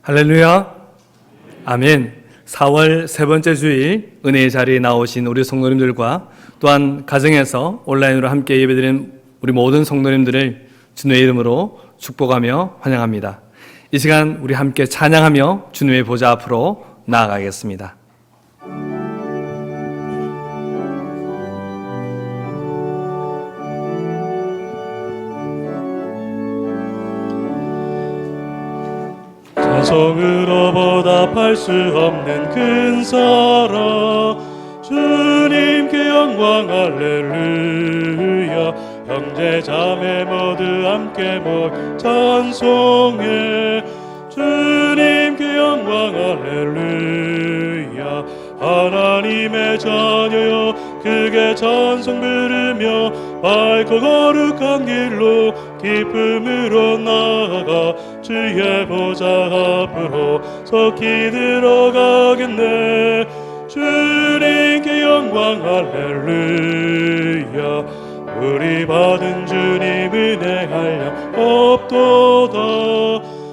할렐루야. 아멘. 4월 세 번째 주일 은혜의 자리에 나오신 우리 성도님들과 또한 가정에서 온라인으로 함께 예배드리는 우리 모든 성도님들을 주님의 이름으로 축복하며 환영합니다. 이 시간 우리 함께 찬양하며 주님의 보좌 앞으로 나아가겠습니다. 찬송으로 보답할 수 없는 큰 사랑, 주님께 영광 할렐루야. 형제 자매 모두 함께 모여 찬송해, 주님께 영광 할렐루야. 하나님의 자녀여 크게 찬송 부르며 밝고 거룩한 길로 기쁨으로 나아가 주의 보좌 앞으로 속히 들어가겠네. 주님께 영광 할렐루야. 우리 받은 주님 은혜 한량 없도다.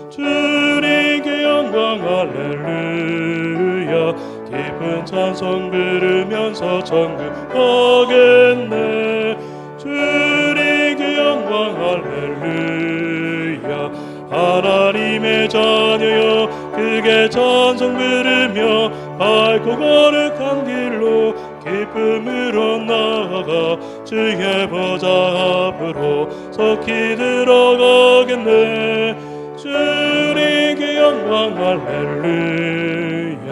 주님께 영광 할렐루야. 깊은 찬송 부르면서 천국 가겠네. 주님께 영광 할렐루야. 하나님의 자녀여 크게 찬송 부르며 밝고 거룩한 길로 기쁨으로 나아가 주의 보좌 앞으로 속히 들어가겠네. 주님께 영광 할렐루야.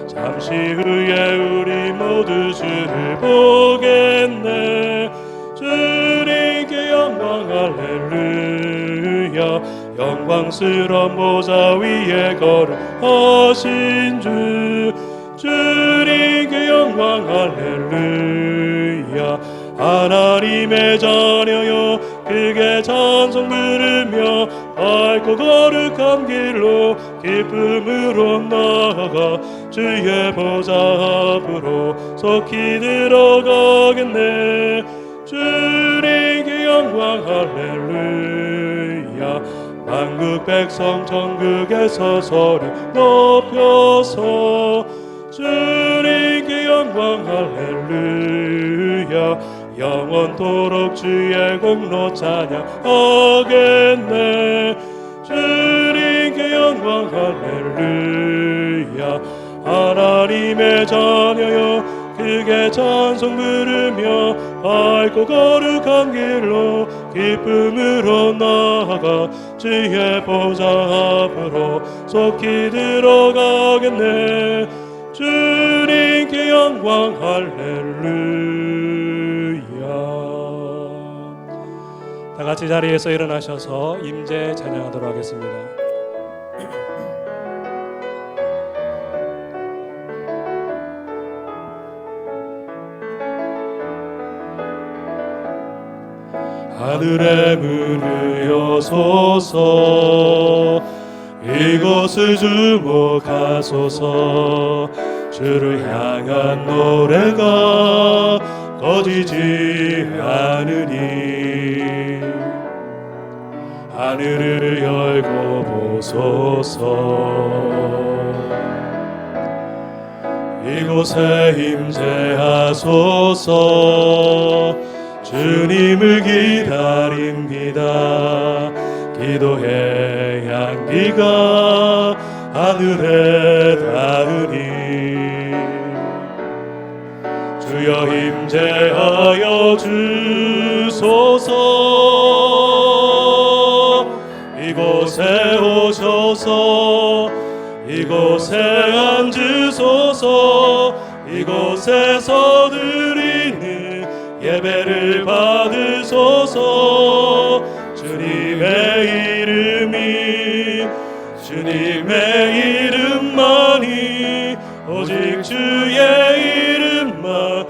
잠시 후에 우리 모두 주를 보겠네. 주님께 영광 할렐루야. 영광스러운 보좌 위에 거룩하신 주, 주님께 영광 할렐루야. 하나님의 자녀여 크게 찬송 부르며 밝고 거룩한 길로 기쁨으로 나아가 주의 보좌 앞으로 속히 들어가겠네. 주님께 영광 할렐루야. 만국 백성 천국에서 소리 높여서 주님께 영광 할렐루야. 영원토록 주의 공로 찬양하겠네. 주님께 영광 할렐루야. 하나님의 자녀여 크게 찬송 부르며 밝고 거룩한 길로 기쁨으로 나아가 주의 보좌 앞으로 속히 들어가겠네. 주님께 영광 할렐루야. 다 같이 자리에서 일어나셔서 임재 찬양하도록 하겠습니다. 하늘의 문을 여소서, 이곳을 주목하소서. 주를 향한 노래가 꺼지지 않으니 하늘을 열고 보소서. 이곳에 임재하소서. 주님을 기다립니다. 기도의 향기가 하늘에 닿으니 주여 임재하여 주소서. 이곳에 오셔서 이곳에 앉으소서. 이곳에서 드리는 예배를 받으소서. 주님의 이름만이 오직 주의 이름만.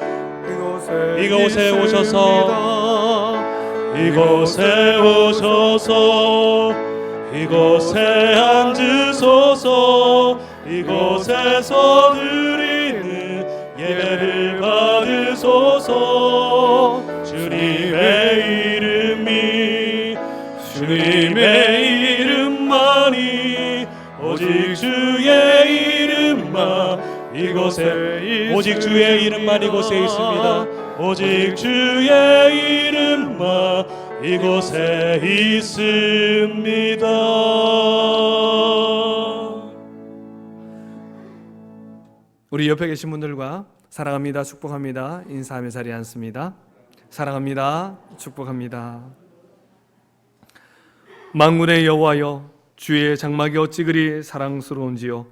이곳에 오셔서 이곳에 오셔서 이곳에 앉으소서. 이곳에서 드리는 예배를 받으소서. 주님의 이름만이 오직 주의 이름만 이곳에 오직 주의 이름만 이곳에 있습니다. 오직 주의 이름만 이곳에 있습니다. 우리 옆에 계신 분들과 사랑합니다, 축복합니다 인사하며 자리에 앉습니다. 사랑합니다, 축복합니다. 만군의 여호와여, 주의 장막이 어찌 그리 사랑스러운지요.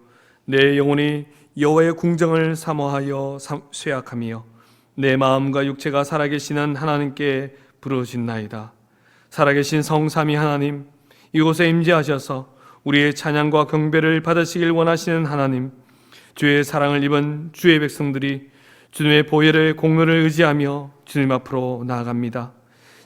내 영혼이 여호와의 궁정을 사모하여 쇠약하며 내 마음과 육체가 살아계시는 하나님께 부르짖나이다. 살아계신 성삼위 하나님, 이곳에 임재하셔서 우리의 찬양과 경배를 받으시길 원하시는 하나님, 주의 사랑을 입은 주의 백성들이 주님의 보혈의 공로를 의지하며 주님 앞으로 나아갑니다.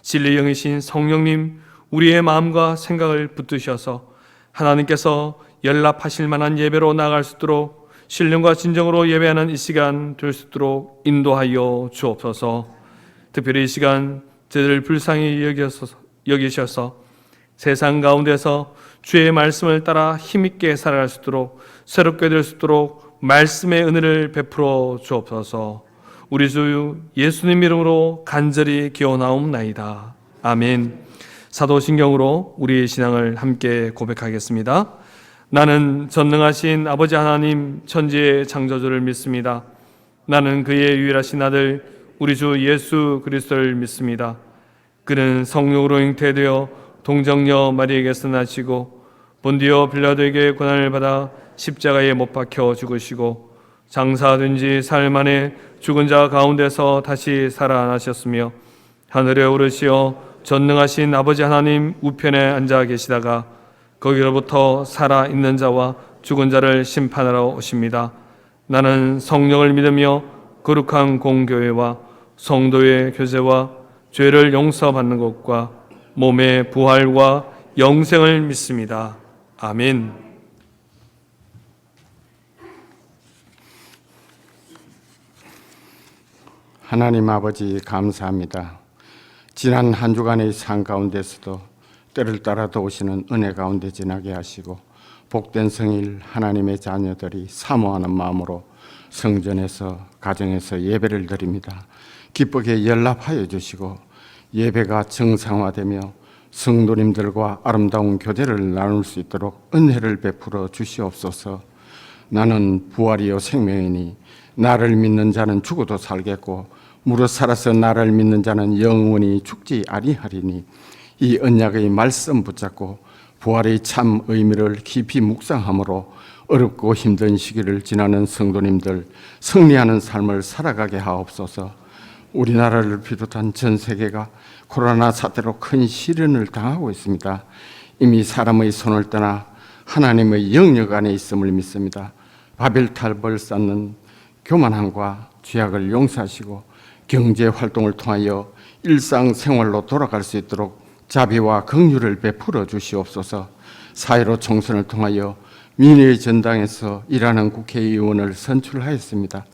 진리의 영이신 성령님, 우리의 마음과 생각을 붙드셔서 하나님께서 연락하실 만한 예배로 나아갈 수 있도록 신령과 진정으로 예배하는 이 시간 될 수 있도록 인도하여 주옵소서. 특별히 이 시간 저희를 불쌍히 여기셔서 세상 가운데서 주의 말씀을 따라 힘있게 살아갈 수 있도록, 새롭게 될 수 있도록 말씀의 은혜를 베풀어 주옵소서. 우리 주 예수님 이름으로 간절히 기원하옵나이다. 아멘. 사도신경으로 우리의 신앙을 함께 고백하겠습니다. 나는 전능하신 아버지 하나님 천지의 창조주를 믿습니다. 나는 그의 유일하신 아들 우리 주 예수 그리스도를 믿습니다. 그는 성령으로 잉태되어 동정녀 마리에게서 나시고 본디오 빌라도에게 고난을 받아 십자가에 못 박혀 죽으시고 장사된 지 사흘 만에 죽은 자 가운데서 다시 살아나셨으며 하늘에 오르시어 전능하신 아버지 하나님 우편에 앉아 계시다가 거기로부터 살아있는 자와 죽은 자를 심판하러 오십니다. 나는 성령을 믿으며 거룩한 공교회와 성도의 교제와 죄를 용서받는 것과 몸의 부활과 영생을 믿습니다. 아멘. 하나님 아버지 감사합니다. 지난 한 주간의 삶 가운데서도 때를 따라 도우시는 은혜 가운데 지나게 하시고 복된 성일 하나님의 자녀들이 사모하는 마음으로 성전에서 가정에서 예배를 드립니다. 기쁘게 연락하여 주시고 예배가 정상화되며 성도님들과 아름다운 교제를 나눌 수 있도록 은혜를 베풀어 주시옵소서. 나는 부활이요 생명이니 나를 믿는 자는 죽어도 살겠고 무릇 살아서 나를 믿는 자는 영원히 죽지 아니하리니 이 언약의 말씀 붙잡고 부활의 참 의미를 깊이 묵상함으로 어렵고 힘든 시기를 지나는 성도님들 승리하는 삶을 살아가게 하옵소서. 우리나라를 비롯한 전 세계가 코로나 사태로 큰 시련을 당하고 있습니다. 이미 사람의 손을 떠나 하나님의 영역 안에 있음을 믿습니다. 바벨탑을 쌓는 교만함과 죄악을 용서하시고 경제 활동을 통하여 일상생활로 돌아갈 수 있도록 자비와 긍휼을 베풀어 주시옵소서. 사회로 총선을 통하여 민의의 전당에서 일하는 국회의원을 선출하였습니다.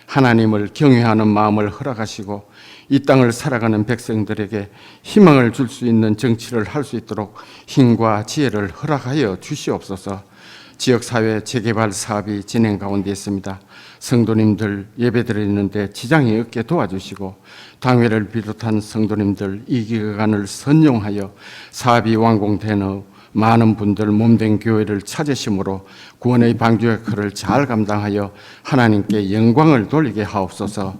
하나님을 경외하는 마음을 허락하시고 이 땅을 살아가는 백성들에게 희망을 줄 수 있는 정치를 할 수 있도록 힘과 지혜를 허락하여 주시옵소서. 지역사회 재개발 사업이 진행 가운데 있습니다. 성도님들 예배드리는데 지장이 없게 도와주시고 당회를 비롯한 성도님들 이 기간을 선용하여 사업이 완공된 후 많은 분들 몸된 교회를 찾으심으로 구원의 방주 역할을 잘 감당하여 하나님께 영광을 돌리게 하옵소서.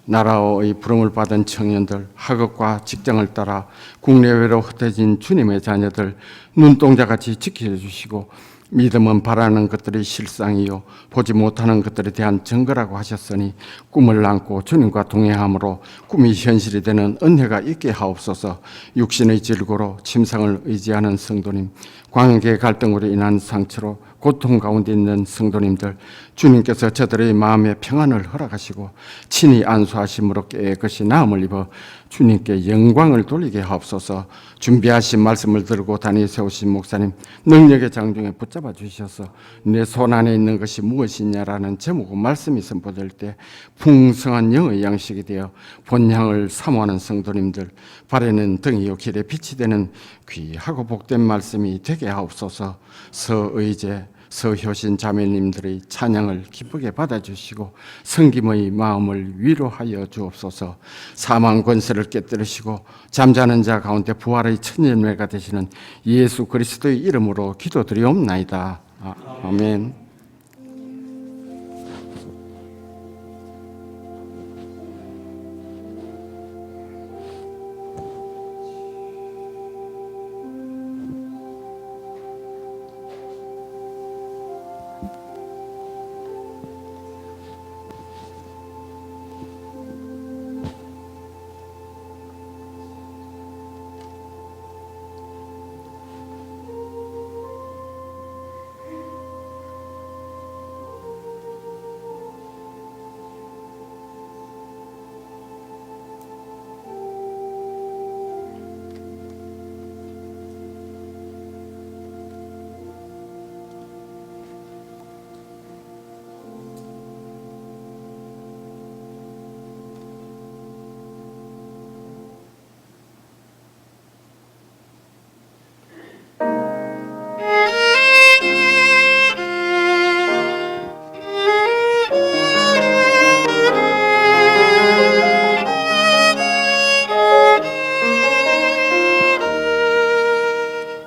나라의 부름을 받은 청년들, 학업과 직장을 따라 국내외로 흩어진 주님의 자녀들 눈동자같이 지켜주시고 믿음은 바라는 것들이 실상이요 보지 못하는 것들에 대한 증거라고 하셨으니 꿈을 안고 주님과 동행함으로 꿈이 현실이 되는 은혜가 있게 하옵소서. 육신의 질고로 침상을 의지하는 성도님, 관계 갈등으로 인한 상처로 고통 가운데 있는 성도님들 주님께서 저들의 마음의 평안을 허락하시고 친히 안수하심으로 깨끗이 나음을 입어 주님께 영광을 돌리게 하옵소서. 준비하신 말씀을 들고 다니 세우신 목사님 능력의 장중에 붙잡아 주셔서 내 손 안에 있는 것이 무엇이냐라는 제목의 말씀이 선포될 때 풍성한 영의 양식이 되어 본향을 사모하는 성도님들 발에는 등이요 길에 빛이 되는 귀하고 복된 말씀이 되게 하옵소서. 서의제 서효신 자매님들의 찬양을 기쁘게 받아주시고 성김의 마음을 위로하여 주옵소서. 사망 권세를 깨뜨리시고 잠자는 자 가운데 부활의 첫 열매가 되시는 예수 그리스도의 이름으로 기도드리옵나이다. 아멘.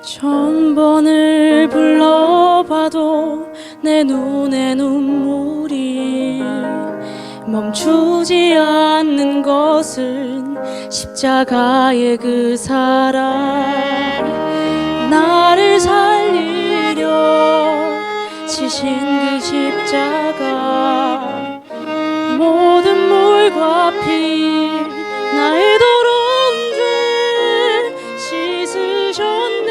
천번을 불러봐도 내 눈에 눈물이 멈추지 않는 것은 십자가의 그 사랑, 나를 살리려 지신 그 십자가, 모든 물과 피 나의 더러운 죄 씻으셨네.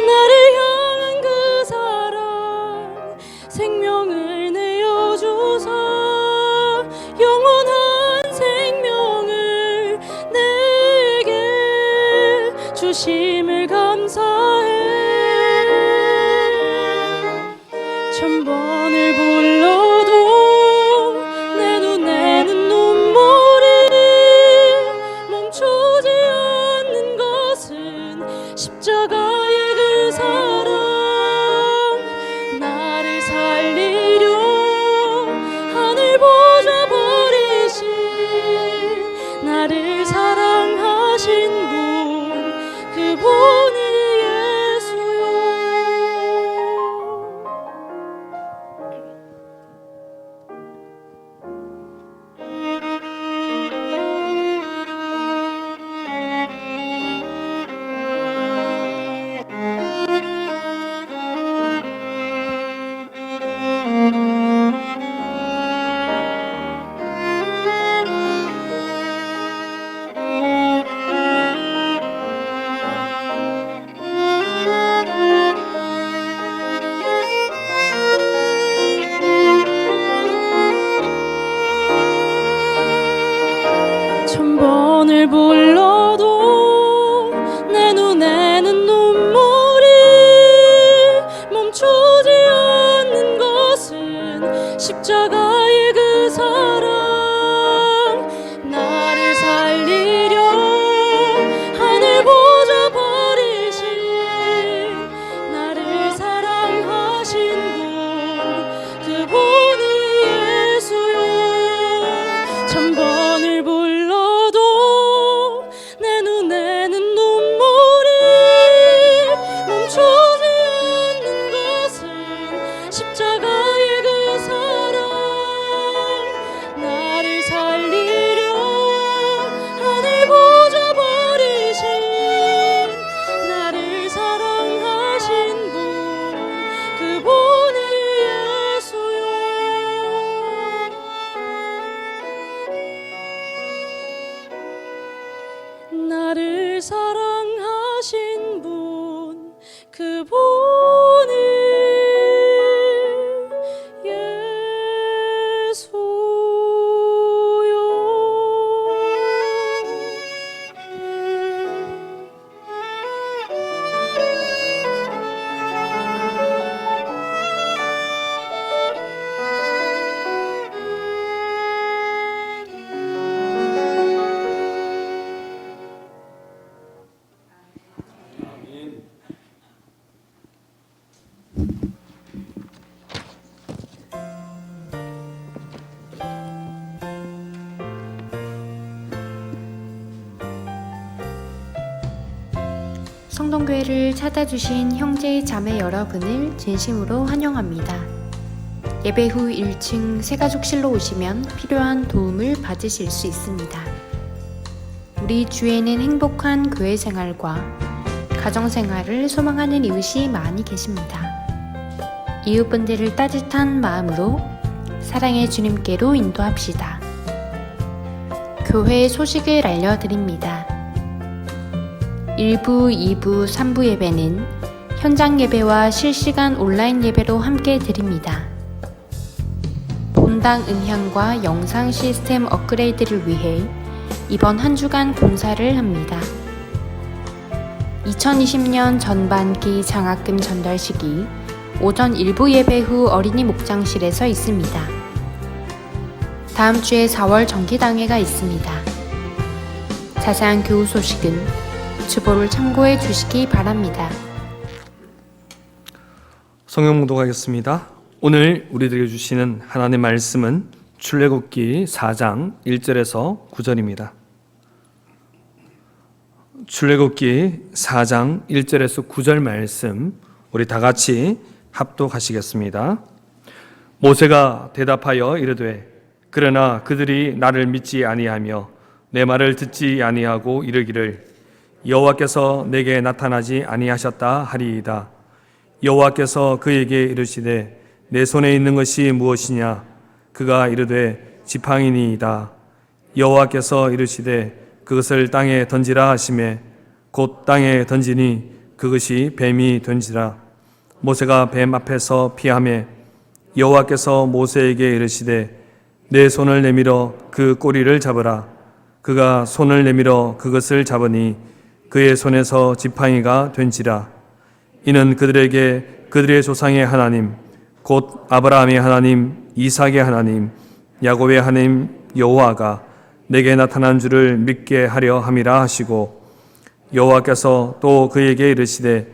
나를 향한 그 사랑, 생명을 내어주사 영원한 생명을 내게 주심을 감사해. 천번을 불러도 내 눈에는 눈물이 멈추지 않는 것은 십자가의 그 사랑, 나를 살리려 하늘 보좌 버리신, 나를 사랑하신 분, 그분이 예수요. 천번을 불러도 내 눈에는 눈물이 멈추지 않는 것은 십자가의 그 사랑, 나를 살리려 하늘 보좌 버리신, 나를 사랑하신 분, 그분이 예수요. 천번을 불러도 내 눈에는 눈물이 멈추지 않는 것은 십자가의 그 사랑, 나를 살리려 하늘 보좌 버리신, 나를 사랑하신 분, 그분이 예수요. 나를 사랑하신 분, 그분이 예배를 찾아주신 형제 자매 여러분을 진심으로 환영합니다. 예배 후 1층 새가족실로 오시면 필요한 도움을 받으실 수 있습니다. 우리 주에는 행복한 교회 생활과 가정 생활을 소망하는 이웃이 많이 계십니다. 이웃분들을 따뜻한 마음으로 사랑의 주님께로 인도합시다. 교회 소식을 알려드립니다. 1부, 2부, 3부 예배는 현장 예배와 실시간 온라인 예배로 함께 드립니다. 본당 음향과 영상 시스템 업그레이드를 위해 이번 한 주간 공사를 합니다. 2020년 전반기 장학금 전달식이 오전 1부 예배 후 어린이 목장실에서 있습니다. 다음 주에 4월 정기당회가 있습니다. 자세한 교우 소식은 주보를 참고해 주시기 바랍니다. 성경 묵독하겠습니다. 오늘 우리들에게 주시는 하나님의 말씀은 출애굽기 4장 1절에서 9절입니다. 출애굽기 4장 1절에서 9절 말씀 우리 다 같이 합독하시겠습니다. 모세가 대답하여 이르되 그러나 그들이 나를 믿지 아니하며 내 말을 듣지 아니하고 이르기를 여호와께서 내게 나타나지 아니하셨다 하리이다. 여호와께서 그에게 이르시되 내 손에 있는 것이 무엇이냐? 그가 이르되 지팡이니이다. 여호와께서 이르시되 그것을 땅에 던지라 하시매 곧 땅에 던지니 그것이 뱀이 된지라. 모세가 뱀 앞에서 피하매 여호와께서 모세에게 이르시되 내 손을 내밀어 그 꼬리를 잡으라. 그가 손을 내밀어 그것을 잡으니 그의 손에서 지팡이가 된지라. 이는 그들에게 그들의 조상의 하나님 곧 아브라함의 하나님 이삭의 하나님 야곱의 하나님 여호와가 내게 나타난 줄을 믿게 하려 함이라 하시고 여호와께서 또 그에게 이르시되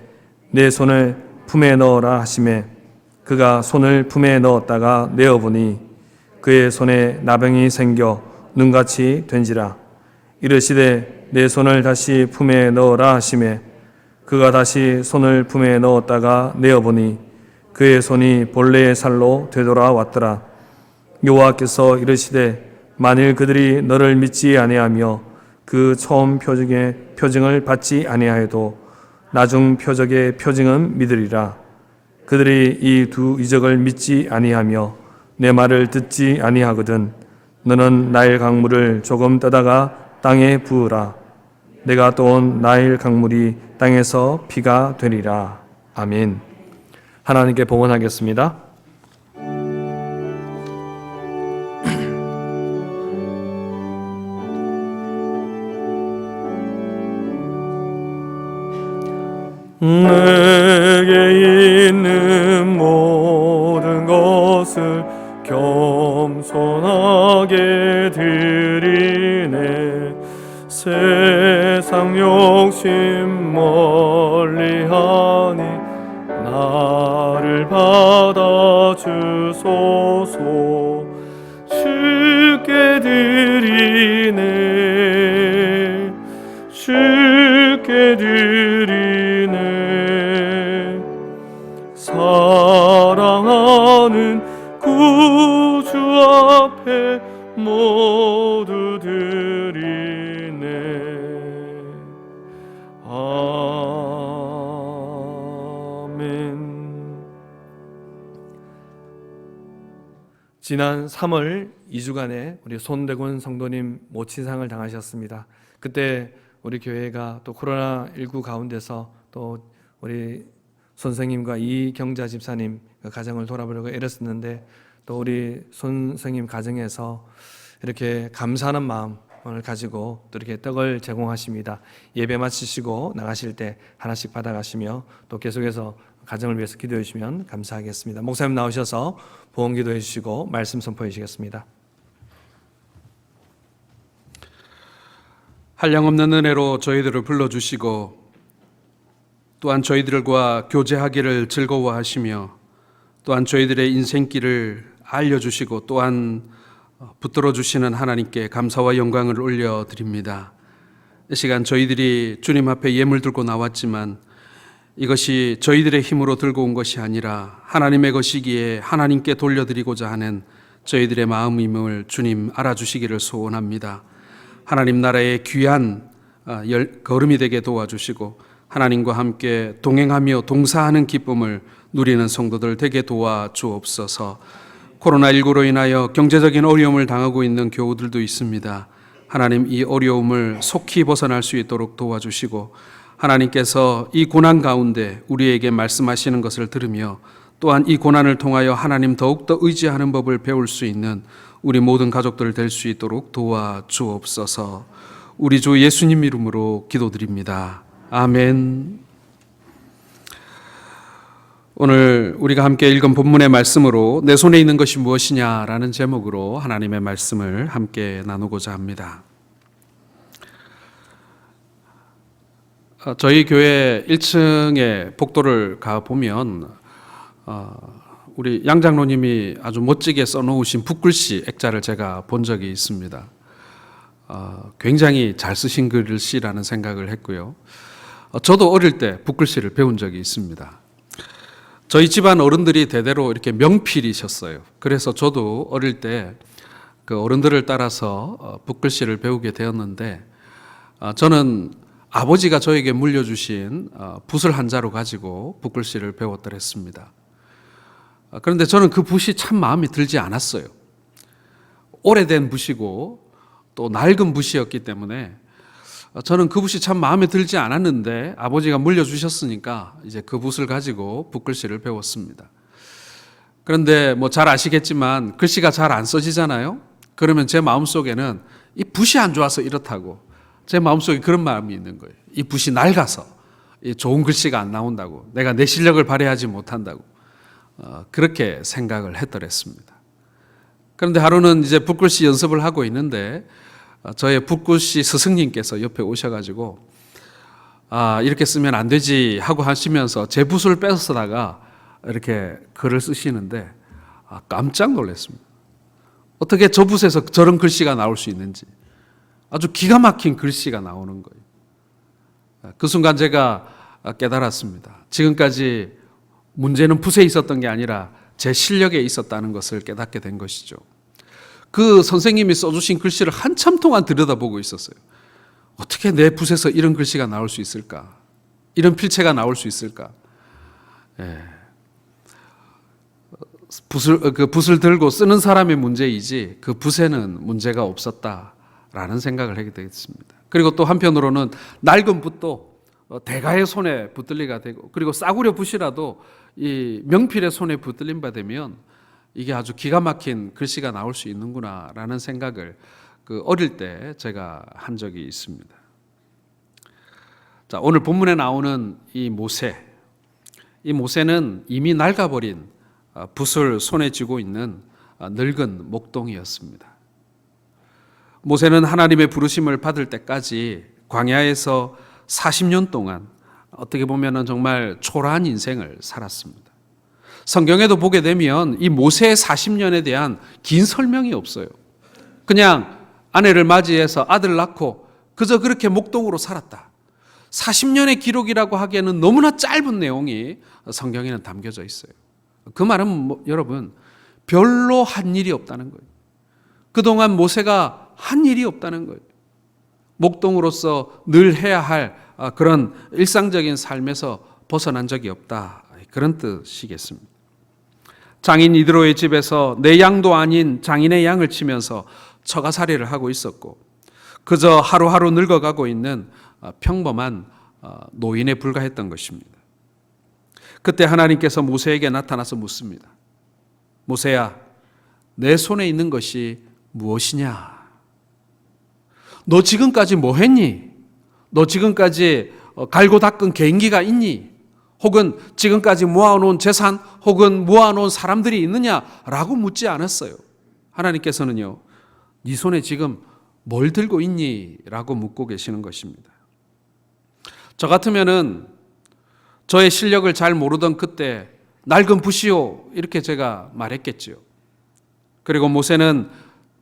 내 손을 품에 넣어라 하시매 그가 손을 품에 넣었다가 내어보니 그의 손에 나병이 생겨 눈같이 된지라. 이르시되 내 손을 다시 품에 넣어라 하시매 그가 다시 손을 품에 넣었다가 내어보니 그의 손이 본래의 살로 되돌아왔더라. 여호와께서 이르시되 만일 그들이 너를 믿지 아니하며 그 처음 표징의 표징을 받지 아니하여도 나중 표적의 표징은 믿으리라. 그들이 이 두 이적을 믿지 아니하며 내 말을 듣지 아니하거든 너는 나일 강물을 조금 떠다가 땅에 부으라. 내가 떠온 나일 강물이 땅에서 피가 되리라. 아멘. 하나님께 봉헌하겠습니다. 내게 있는 모든 것을 겸손하게 드리네. 세상 욕심 멀리하니 나를 받아주소서. 주께 드리네 주께 드리네. 사랑하는 구주 앞에 모두 드리네. 아멘. 지난 3월 2주간에 우리 손대곤 성도님 모친상을 당하셨습니다. 그때 우리 교회가 또 코로나19 가운데서 또 우리 선생님과 이경자 집사님 가정을 돌아보려고 애렸었는데 또 우리 선생님 가정에서 이렇게 감사하는 마음을 가지고 또 이렇게 떡을 제공하십니다. 예배 마치시고 나가실 때 하나씩 받아가시며 또 계속해서 가정을 위해서 기도해 주시면 감사하겠습니다. 목사님 나오셔서 보험 기도해 주시고 말씀 선포해 주시겠습니다. 한량없는 은혜로 저희들을 불러주시고 또한 저희들과 교제하기를 즐거워하시며 또한 저희들의 인생길을 알려주시고 또한 붙들어주시는 하나님께 감사와 영광을 올려드립니다. 이 시간 저희들이 주님 앞에 예물 들고 나왔지만 이것이 저희들의 힘으로 들고 온 것이 아니라 하나님의 것이기에 하나님께 돌려드리고자 하는 저희들의 마음임을 주님 알아주시기를 소원합니다. 하나님 나라의 귀한 걸음이 되게 도와주시고 하나님과 함께 동행하며 동사하는 기쁨을 누리는 성도들 되게 도와주옵소서. 코로나19로 인하여 경제적인 어려움을 당하고 있는 교우들도 있습니다. 하나님 이 어려움을 속히 벗어날 수 있도록 도와주시고 하나님께서 이 고난 가운데 우리에게 말씀하시는 것을 들으며 또한 이 고난을 통하여 하나님 더욱더 의지하는 법을 배울 수 있는 우리 모든 가족들 될 수 있도록 도와주옵소서. 우리 주 예수님 이름으로 기도드립니다. 아멘. 오늘 우리가 함께 읽은 본문의 말씀으로 내 손에 있는 것이 무엇이냐라는 제목으로 하나님의 말씀을 함께 나누고자 합니다. 저희 교회 1층에 복도를 가보면 우리 양 장로님이 아주 멋지게 써놓으신 붓글씨 액자를 제가 본 적이 있습니다. 굉장히 잘 쓰신 글씨라는 생각을 했고요. 저도 어릴 때 붓글씨를 배운 적이 있습니다. 저희 집안 어른들이 대대로 이렇게 명필이셨어요. 그래서 저도 어릴 때 그 어른들을 따라서 붓글씨를 배우게 되었는데 저는 아버지가 저에게 물려주신 붓을 한 자루 가지고 붓글씨를 배웠더랬습니다. 그런데 저는 그 붓이 참 마음에 들지 않았어요. 오래된 붓이고 또 낡은 붓이었기 때문에 저는 그 붓이 참 마음에 들지 않았는데 아버지가 물려주셨으니까 이제 그 붓을 가지고 붓글씨를 배웠습니다. 그런데 뭐 잘 아시겠지만 글씨가 잘 안 써지잖아요. 그러면 제 마음속에는 이 붓이 안 좋아서 이렇다고 제 마음속에 그런 마음이 있는 거예요. 이 붓이 낡아서 이 좋은 글씨가 안 나온다고 내가 내 실력을 발휘하지 못한다고 그렇게 생각을 했더랬습니다. 그런데 하루는 이제 붓글씨 연습을 하고 있는데 저의 붓글씨 스승님께서 옆에 오셔가지고 이렇게 쓰면 안 되지 하고 하시면서 제 붓을 뺏어다가 이렇게 글을 쓰시는데 깜짝 놀랐습니다. 어떻게 저 붓에서 저런 글씨가 나올 수 있는지 아주 기가 막힌 글씨가 나오는 거예요. 그 순간 제가 깨달았습니다. 지금까지 문제는 붓에 있었던 게 아니라 제 실력에 있었다는 것을 깨닫게 된 것이죠. 그 선생님이 써주신 글씨를 한참 동안 들여다보고 있었어요. 어떻게 내 붓에서 이런 글씨가 나올 수 있을까? 이런 필체가 나올 수 있을까? 그 붓을 들고 쓰는 사람의 문제이지 그 붓에는 문제가 없었다라는 생각을 하게 되겠습니다. 그리고 또 한편으로는 낡은 붓도 대가의 손에 붙들리가 되고 그리고 싸구려 붓이라도 이 명필의 손에 붙들림 받으면 이게 아주 기가 막힌 글씨가 나올 수 있는구나라는 생각을 그 어릴 때 제가 한 적이 있습니다. 자, 오늘 본문에 나오는 이 모세는 이미 낡아버린 붓을 손에 쥐고 있는 늙은 목동이었습니다. 모세는 하나님의 부르심을 받을 때까지 광야에서 40년 동안 어떻게 보면 정말 초라한 인생을 살았습니다. 성경에도 보게 되면 이 모세의 40년에 대한 긴 설명이 없어요. 그냥 아내를 맞이해서 아들 낳고 그저 그렇게 목동으로 살았다. 40년의 기록이라고 하기에는 너무나 짧은 내용이 성경에는 담겨져 있어요. 그 말은 여러분 별로 한 일이 없다는 거예요. 그동안 모세가 한 일이 없다는 거예요. 목동으로서 늘 해야 할 그런 일상적인 삶에서 벗어난 적이 없다. 그런 뜻이겠습니다. 장인 이드로의 집에서 내 양도 아닌 장인의 양을 치면서 처가살이를 하고 있었고 그저 하루하루 늙어가고 있는 평범한 노인에 불과했던 것입니다. 그때 하나님께서 모세에게 나타나서 묻습니다. 모세야, 내 손에 있는 것이 무엇이냐? 너 지금까지 뭐 했니? 너 지금까지 갈고 닦은 개인기가 있니? 혹은 지금까지 모아놓은 재산 혹은 모아놓은 사람들이 있느냐라고 묻지 않았어요. 하나님께서는요, 네 손에 지금 뭘 들고 있니? 라고 묻고 계시는 것입니다. 저 같으면은 저의 실력을 잘 모르던 그때 낡은 붓이요 이렇게 제가 말했겠죠. 그리고 모세는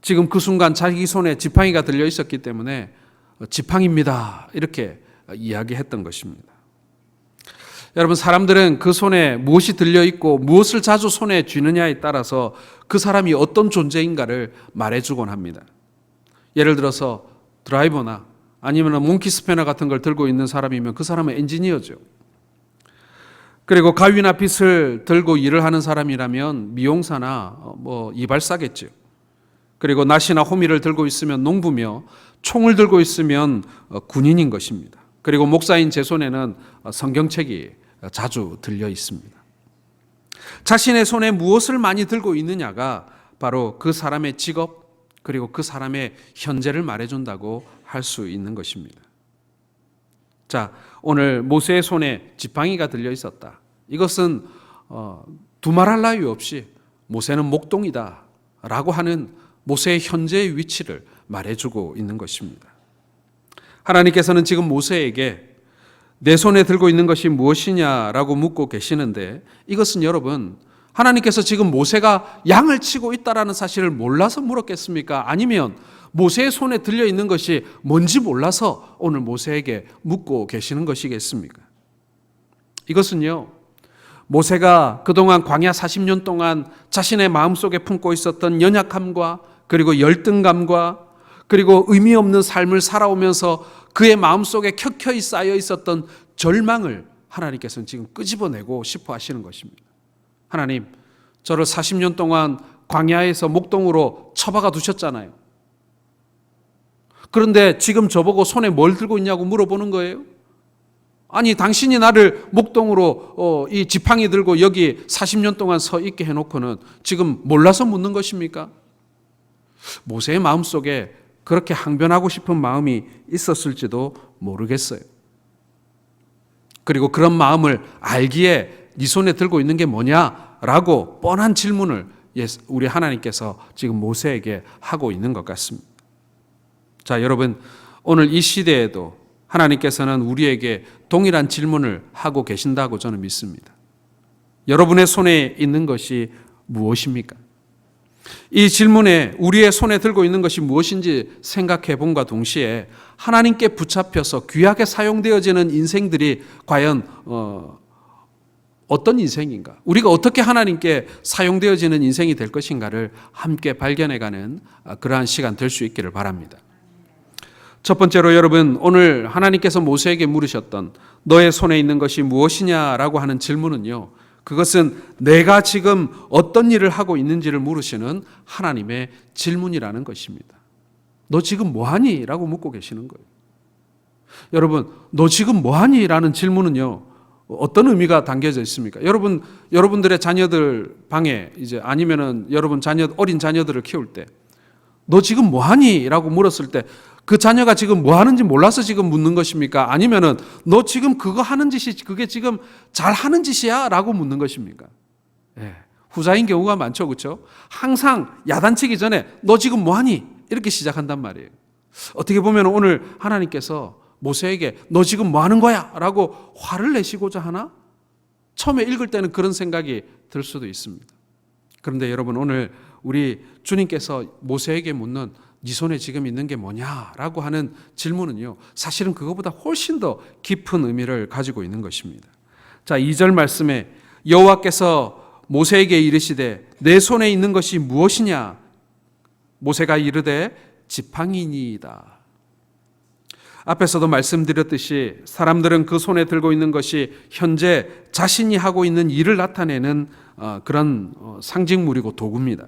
지금 그 순간 자기 손에 지팡이가 들려 있었기 때문에 지팡이입니다 이렇게 이야기했던 것입니다. 여러분, 사람들은 그 손에 무엇이 들려 있고 무엇을 자주 손에 쥐느냐에 따라서 그 사람이 어떤 존재인가를 말해주곤 합니다. 예를 들어서 드라이버나 아니면 몽키 스패너 같은 걸 들고 있는 사람이면 그 사람은 엔지니어죠. 그리고 가위나 빗을 들고 일을 하는 사람이라면 미용사나 이발사겠죠. 그리고 낫이나 호미를 들고 있으면 농부며 총을 들고 있으면 군인인 것입니다. 그리고 목사인 제 손에는 성경책이 자주 들려 있습니다. 자신의 손에 무엇을 많이 들고 있느냐가 바로 그 사람의 직업 그리고 그 사람의 현재를 말해준다고 할 수 있는 것입니다. 자, 오늘 모세의 손에 지팡이가 들려 있었다. 이것은 두말할 나위 없이 모세는 목동이다 라고 하는 모세의 현재의 위치를 말해주고 있는 것입니다. 하나님께서는 지금 모세에게 내 손에 들고 있는 것이 무엇이냐라고 묻고 계시는데, 이것은 여러분, 하나님께서 지금 모세가 양을 치고 있다라는 사실을 몰라서 물었겠습니까? 아니면 모세의 손에 들려 있는 것이 뭔지 몰라서 오늘 모세에게 묻고 계시는 것이겠습니까? 이것은요, 모세가 그동안 광야 40년 동안 자신의 마음속에 품고 있었던 연약함과 그리고 열등감과 그리고 의미 없는 삶을 살아오면서 그의 마음속에 켜켜이 쌓여 있었던 절망을 하나님께서는 지금 끄집어내고 싶어 하시는 것입니다. 하나님, 저를 40년 동안 광야에서 목동으로 처박아 두셨잖아요. 그런데 지금 저보고 손에 뭘 들고 있냐고 물어보는 거예요. 아니, 당신이 나를 목동으로 이 지팡이 들고 여기 40년 동안 서 있게 해놓고는 지금 몰라서 묻는 것입니까? 모세의 마음속에 그렇게 항변하고 싶은 마음이 있었을지도 모르겠어요. 그리고 그런 마음을 알기에 네 손에 들고 있는 게 뭐냐라고 뻔한 질문을 우리 하나님께서 지금 모세에게 하고 있는 것 같습니다. 자, 여러분, 오늘 이 시대에도 하나님께서는 우리에게 동일한 질문을 하고 계신다고 저는 믿습니다. 여러분의 손에 있는 것이 무엇입니까? 이 질문에 우리의 손에 들고 있는 것이 무엇인지 생각해 본과 동시에 하나님께 붙잡혀서 귀하게 사용되어지는 인생들이 과연 어떤 인생인가? 우리가 어떻게 하나님께 사용되어지는 인생이 될 것인가를 함께 발견해가는 그러한 시간 될 수 있기를 바랍니다. 첫 번째로 여러분, 오늘 하나님께서 모세에게 물으셨던 너의 손에 있는 것이 무엇이냐라고 하는 질문은요, 그것은 내가 지금 어떤 일을 하고 있는지를 물으시는 하나님의 질문이라는 것입니다. 너 지금 뭐하니? 라고 묻고 계시는 거예요. 여러분, 너 지금 뭐하니? 라는 질문은요, 어떤 의미가 담겨져 있습니까? 여러분들의 자녀들 방에 아니면은 여러분 어린 자녀들을 키울 때 너 지금 뭐하니? 라고 물었을 때 그 자녀가 지금 뭐 하는지 몰라서 지금 묻는 것입니까? 아니면은 너 지금 그거 하는 짓이 그게 지금 잘 하는 짓이야? 라고 묻는 것입니까? 예, 후자인 경우가 많죠. 그렇죠? 항상 야단치기 전에 너 지금 뭐 하니? 이렇게 시작한단 말이에요. 어떻게 보면 오늘 하나님께서 모세에게 너 지금 뭐 하는 거야? 라고 화를 내시고자 하나? 처음에 읽을 때는 그런 생각이 들 수도 있습니다. 그런데 여러분, 오늘 우리 주님께서 모세에게 묻는 네 손에 지금 있는 게 뭐냐라고 하는 질문은요, 사실은 그거보다 훨씬 더 깊은 의미를 가지고 있는 것입니다. 자, 2절 말씀에 여호와께서 모세에게 이르시되 내 손에 있는 것이 무엇이냐? 모세가 이르되 지팡이니이다. 앞에서도 말씀드렸듯이 사람들은 그 손에 들고 있는 것이 현재 자신이 하고 있는 일을 나타내는 그런 상징물이고 도구입니다.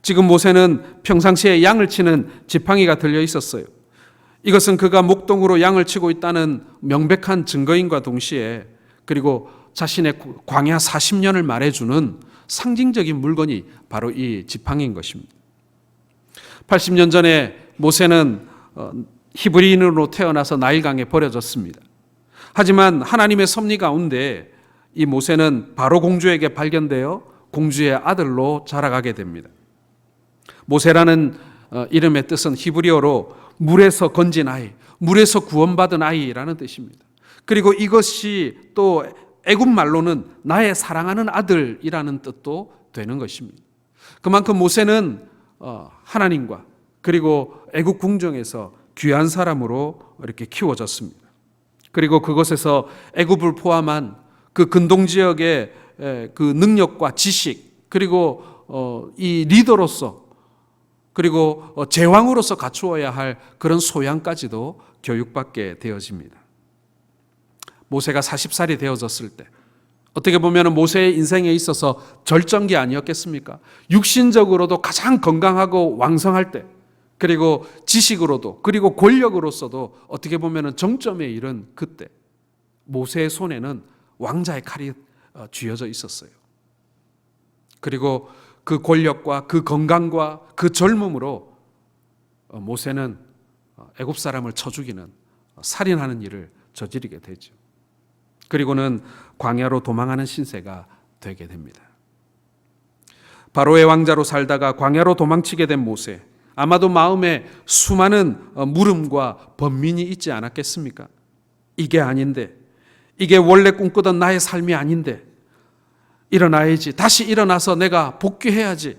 지금 모세는 평상시에 양을 치는 지팡이가 들려 있었어요. 이것은 그가 목동으로 양을 치고 있다는 명백한 증거인과 동시에 그리고 자신의 광야 40년을 말해주는 상징적인 물건이 바로 이 지팡이인 것입니다. 80년 전에 모세는 히브리인으로 태어나서 나일강에 버려졌습니다. 하지만 하나님의 섭리 가운데 이 모세는 바로 공주에게 발견되어 공주의 아들로 자라가게 됩니다. 모세라는 이름의 뜻은 히브리어로 물에서 건진 아이, 물에서 구원받은 아이라는 뜻입니다. 그리고 이것이 또 애굽 말로는 나의 사랑하는 아들이라는 뜻도 되는 것입니다. 그만큼 모세는 하나님과 그리고 애굽 궁정에서 귀한 사람으로 이렇게 키워졌습니다. 그리고 그곳에서 애굽을 포함한 그 근동 지역의 그 능력과 지식, 그리고 이 리더로서, 그리고 제왕으로서 갖추어야 할 그런 소양까지도 교육받게 되어집니다. 모세가 40살이 되어졌을 때 어떻게 보면 모세의 인생에 있어서 절정기 아니었겠습니까? 육신적으로도 가장 건강하고 왕성할 때, 그리고 지식으로도, 그리고 권력으로서도 어떻게 보면 정점에 이른 그때 모세의 손에는 왕자의 칼이 쥐어져 있었어요. 그리고 그 권력과 그 건강과 그 젊음으로 모세는 애굽 사람을 쳐 죽이는, 살인하는 일을 저지르게 되죠. 그리고는 광야로 도망하는 신세가 되게 됩니다. 바로의 왕자로 살다가 광야로 도망치게 된 모세, 아마도 마음에 수많은 물음과 번민이 있지 않았겠습니까? 이게 아닌데, 이게 원래 꿈꾸던 나의 삶이 아닌데, 일어나야지, 다시 일어나서 내가 복귀해야지,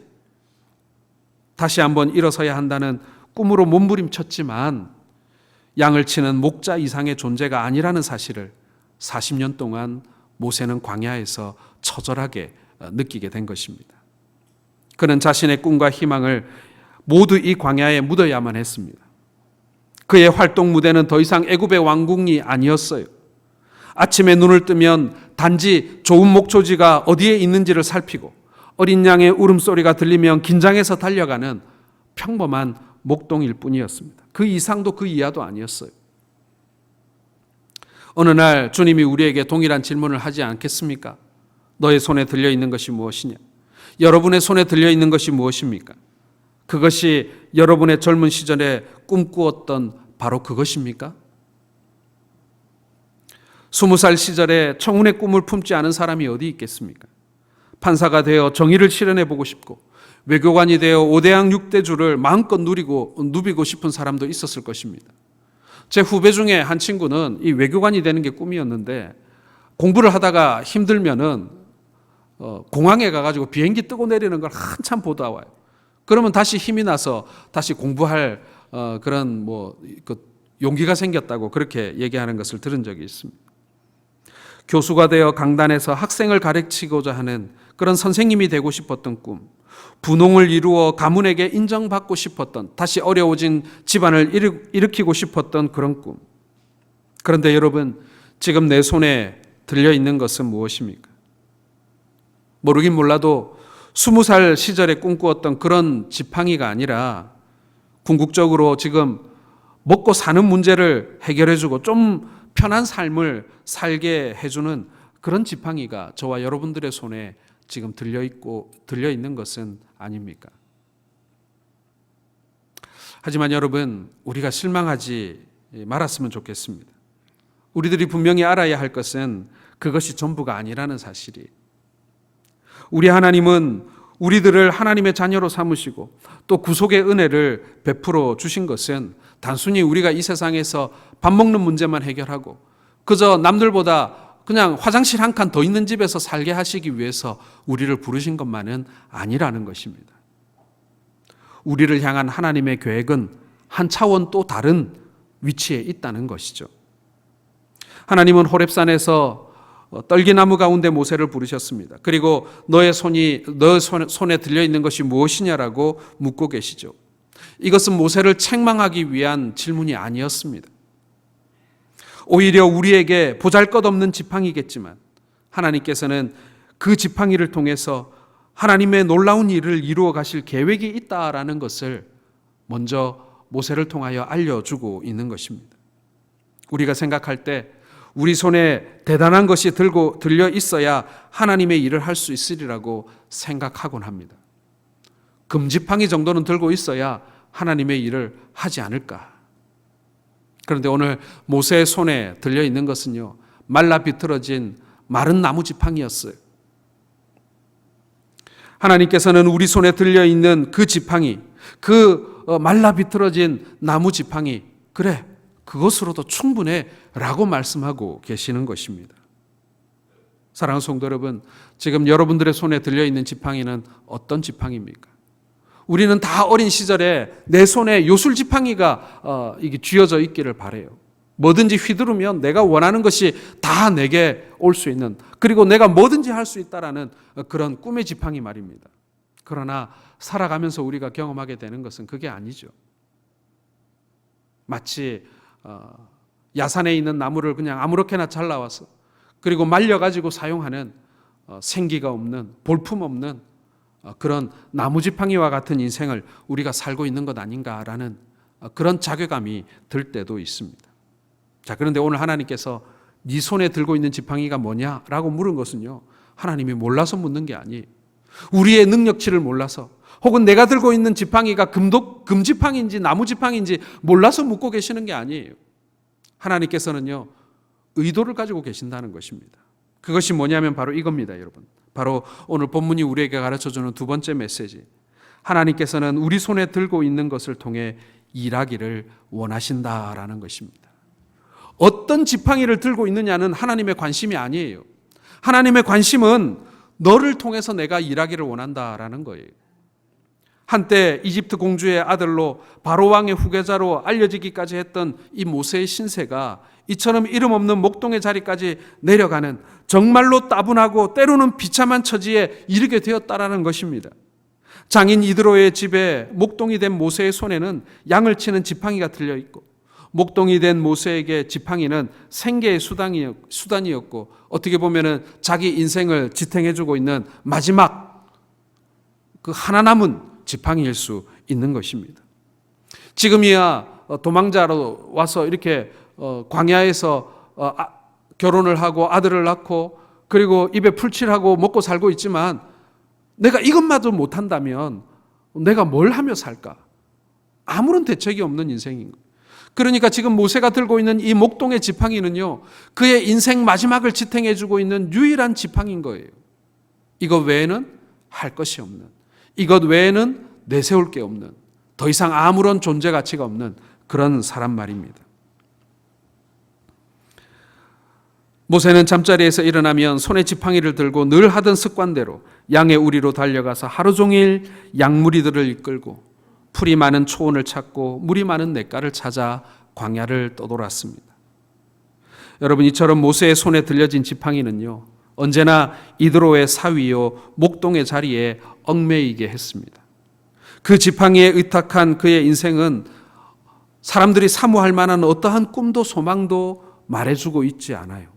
다시 한번 일어서야 한다는 꿈으로 몸부림쳤지만 양을 치는 목자 이상의 존재가 아니라는 사실을 40년 동안 모세는 광야에서 처절하게 느끼게 된 것입니다. 그는 자신의 꿈과 희망을 모두 이 광야에 묻어야만 했습니다. 그의 활동 무대는 더 이상 애굽의 왕궁이 아니었어요. 아침에 눈을 뜨면 단지 좋은 목초지가 어디에 있는지를 살피고 어린 양의 울음소리가 들리면 긴장해서 달려가는 평범한 목동일 뿐이었습니다. 그 이상도 그 이하도 아니었어요. 어느 날 주님이 우리에게 동일한 질문을 하지 않겠습니까? 너의 손에 들려있는 것이 무엇이냐? 여러분의 손에 들려있는 것이 무엇입니까? 그것이 여러분의 젊은 시절에 꿈꾸었던 바로 그것입니까? 20살 시절에 청운의 꿈을 품지 않은 사람이 어디 있겠습니까? 판사가 되어 정의를 실현해 보고 싶고 외교관이 되어 5대양 6대주를 마음껏 누비고 싶은 사람도 있었을 것입니다. 제 후배 중에 한 친구는 이 외교관이 되는 게 꿈이었는데 공부를 하다가 힘들면은 공항에 가가지고 비행기 뜨고 내리는 걸 한참 보다 와요. 그러면 다시 힘이 나서 다시 공부할 그런 용기가 생겼다고 그렇게 얘기하는 것을 들은 적이 있습니다. 교수가 되어 강단에서 학생을 가르치고자 하는 그런 선생님이 되고 싶었던 꿈, 분홍을 이루어 가문에게 인정받고 싶었던, 다시 어려워진 집안을 일으키고 싶었던 그런 꿈. 그런데 여러분, 지금 내 손에 들려있는 것은 무엇입니까? 모르긴 몰라도 20살 시절에 꿈꾸었던 그런 지팡이가 아니라 궁극적으로 지금 먹고 사는 문제를 해결해주고 좀 편한 삶을 살게 해주는 그런 지팡이가 저와 여러분들의 손에 지금 들려있는 것은 아닙니까? 하지만 여러분, 우리가 실망하지 말았으면 좋겠습니다. 우리들이 분명히 알아야 할 것은 그것이 전부가 아니라는 사실이. 우리 하나님은 우리들을 하나님의 자녀로 삼으시고 또 구속의 은혜를 베풀어 주신 것은 단순히 우리가 이 세상에서 밥 먹는 문제만 해결하고 그저 남들보다 그냥 화장실 한 칸 더 있는 집에서 살게 하시기 위해서 우리를 부르신 것만은 아니라는 것입니다. 우리를 향한 하나님의 계획은 한 차원 또 다른 위치에 있다는 것이죠. 하나님은 호렙산에서 떨기나무 가운데 모세를 부르셨습니다. 그리고 너의 손에 들려있는 것이 무엇이냐라고 묻고 계시죠. 이것은 모세를 책망하기 위한 질문이 아니었습니다. 오히려 우리에게 보잘것없는 지팡이겠지만 하나님께서는 그 지팡이를 통해서 하나님의 놀라운 일을 이루어 가실 계획이 있다라는 것을 먼저 모세를 통하여 알려주고 있는 것입니다. 우리가 생각할 때 우리 손에 대단한 것이 들려 있어야 하나님의 일을 할 수 있으리라고 생각하곤 합니다. 금지팡이 정도는 들고 있어야 하나님의 일을 하지 않을까. 그런데 오늘 모세의 손에 들려 있는 것은요, 말라 비틀어진 마른 나무 지팡이였어요. 하나님께서는 우리 손에 들려 있는 그 지팡이, 그 말라 비틀어진 나무 지팡이, 그래, 그것으로도 충분해 라고 말씀하고 계시는 것입니다. 사랑하는 성도 여러분, 지금 여러분들의 손에 들려있는 지팡이는 어떤 지팡이입니까? 우리는 다 어린 시절에 내 손에 요술 지팡이가 이게 쥐어져 있기를 바라요. 뭐든지 휘두르면 내가 원하는 것이 다 내게 올 수 있는, 그리고 내가 뭐든지 할 수 있다라는 그런 꿈의 지팡이 말입니다. 그러나 살아가면서 우리가 경험하게 되는 것은 그게 아니죠. 마치 야산에 있는 나무를 그냥 아무렇게나 잘라와서 그리고 말려가지고 사용하는 생기가 없는, 볼품 없는 그런 나무지팡이와 같은 인생을 우리가 살고 있는 것 아닌가라는 그런 자괴감이 들 때도 있습니다. 자, 그런데 오늘 하나님께서 네 손에 들고 있는 지팡이가 뭐냐라고 물은 것은요, 하나님이 몰라서 묻는 게 아니에요. 우리의 능력치를 몰라서, 혹은 내가 들고 있는 지팡이가 금지팡인지 나무지팡인지 몰라서 묻고 계시는 게 아니에요. 하나님께서는요, 의도를 가지고 계신다는 것입니다. 그것이 뭐냐면 바로 이겁니다, 여러분. 바로 오늘 본문이 우리에게 가르쳐주는 두 번째 메시지. 하나님께서는 우리 손에 들고 있는 것을 통해 일하기를 원하신다라는 것입니다. 어떤 지팡이를 들고 있느냐는 하나님의 관심이 아니에요. 하나님의 관심은 너를 통해서 내가 일하기를 원한다라는 거예요. 한때 이집트 공주의 아들로 바로 왕의 후계자로 알려지기까지 했던 이 모세의 신세가 이처럼 이름 없는 목동의 자리까지 내려가는 정말로 따분하고 때로는 비참한 처지에 이르게 되었다라는 것입니다. 장인 이드로의 집에 목동이 된 모세의 손에는 양을 치는 지팡이가 들려 있고, 목동이 된 모세에게 지팡이는 생계의 수단이었고, 어떻게 보면은 자기 인생을 지탱해주고 있는 마지막 그 하나 남은 지팡이일 수 있는 것입니다. 지금이야 도망자로 와서 이렇게 광야에서 결혼을 하고 아들을 낳고 그리고 입에 풀칠하고 먹고 살고 있지만, 내가 이것마저 못한다면 내가 뭘 하며 살까? 아무런 대책이 없는 인생인 거예요. 그러니까 지금 모세가 들고 있는 이 목동의 지팡이는요, 그의 인생 마지막을 지탱해주고 있는 유일한 지팡이인 거예요. 이것 외에는 할 것이 없는, 이것 외에는 내세울 게 없는, 더 이상 아무런 존재 가치가 없는 그런 사람 말입니다. 모세는 잠자리에서 일어나면 손에 지팡이를 들고 늘 하던 습관대로 양의 우리로 달려가서 하루 종일 양무리들을 이끌고 풀이 많은 초원을 찾고 물이 많은 냇가를 찾아 광야를 떠돌았습니다. 여러분, 이처럼 모세의 손에 들려진 지팡이는요, 언제나 이드로의 사위요 목동의 자리에 얽매이게 했습니다. 그 지팡이에 의탁한 그의 인생은 사람들이 사모할 만한 어떠한 꿈도 소망도 말해주고 있지 않아요.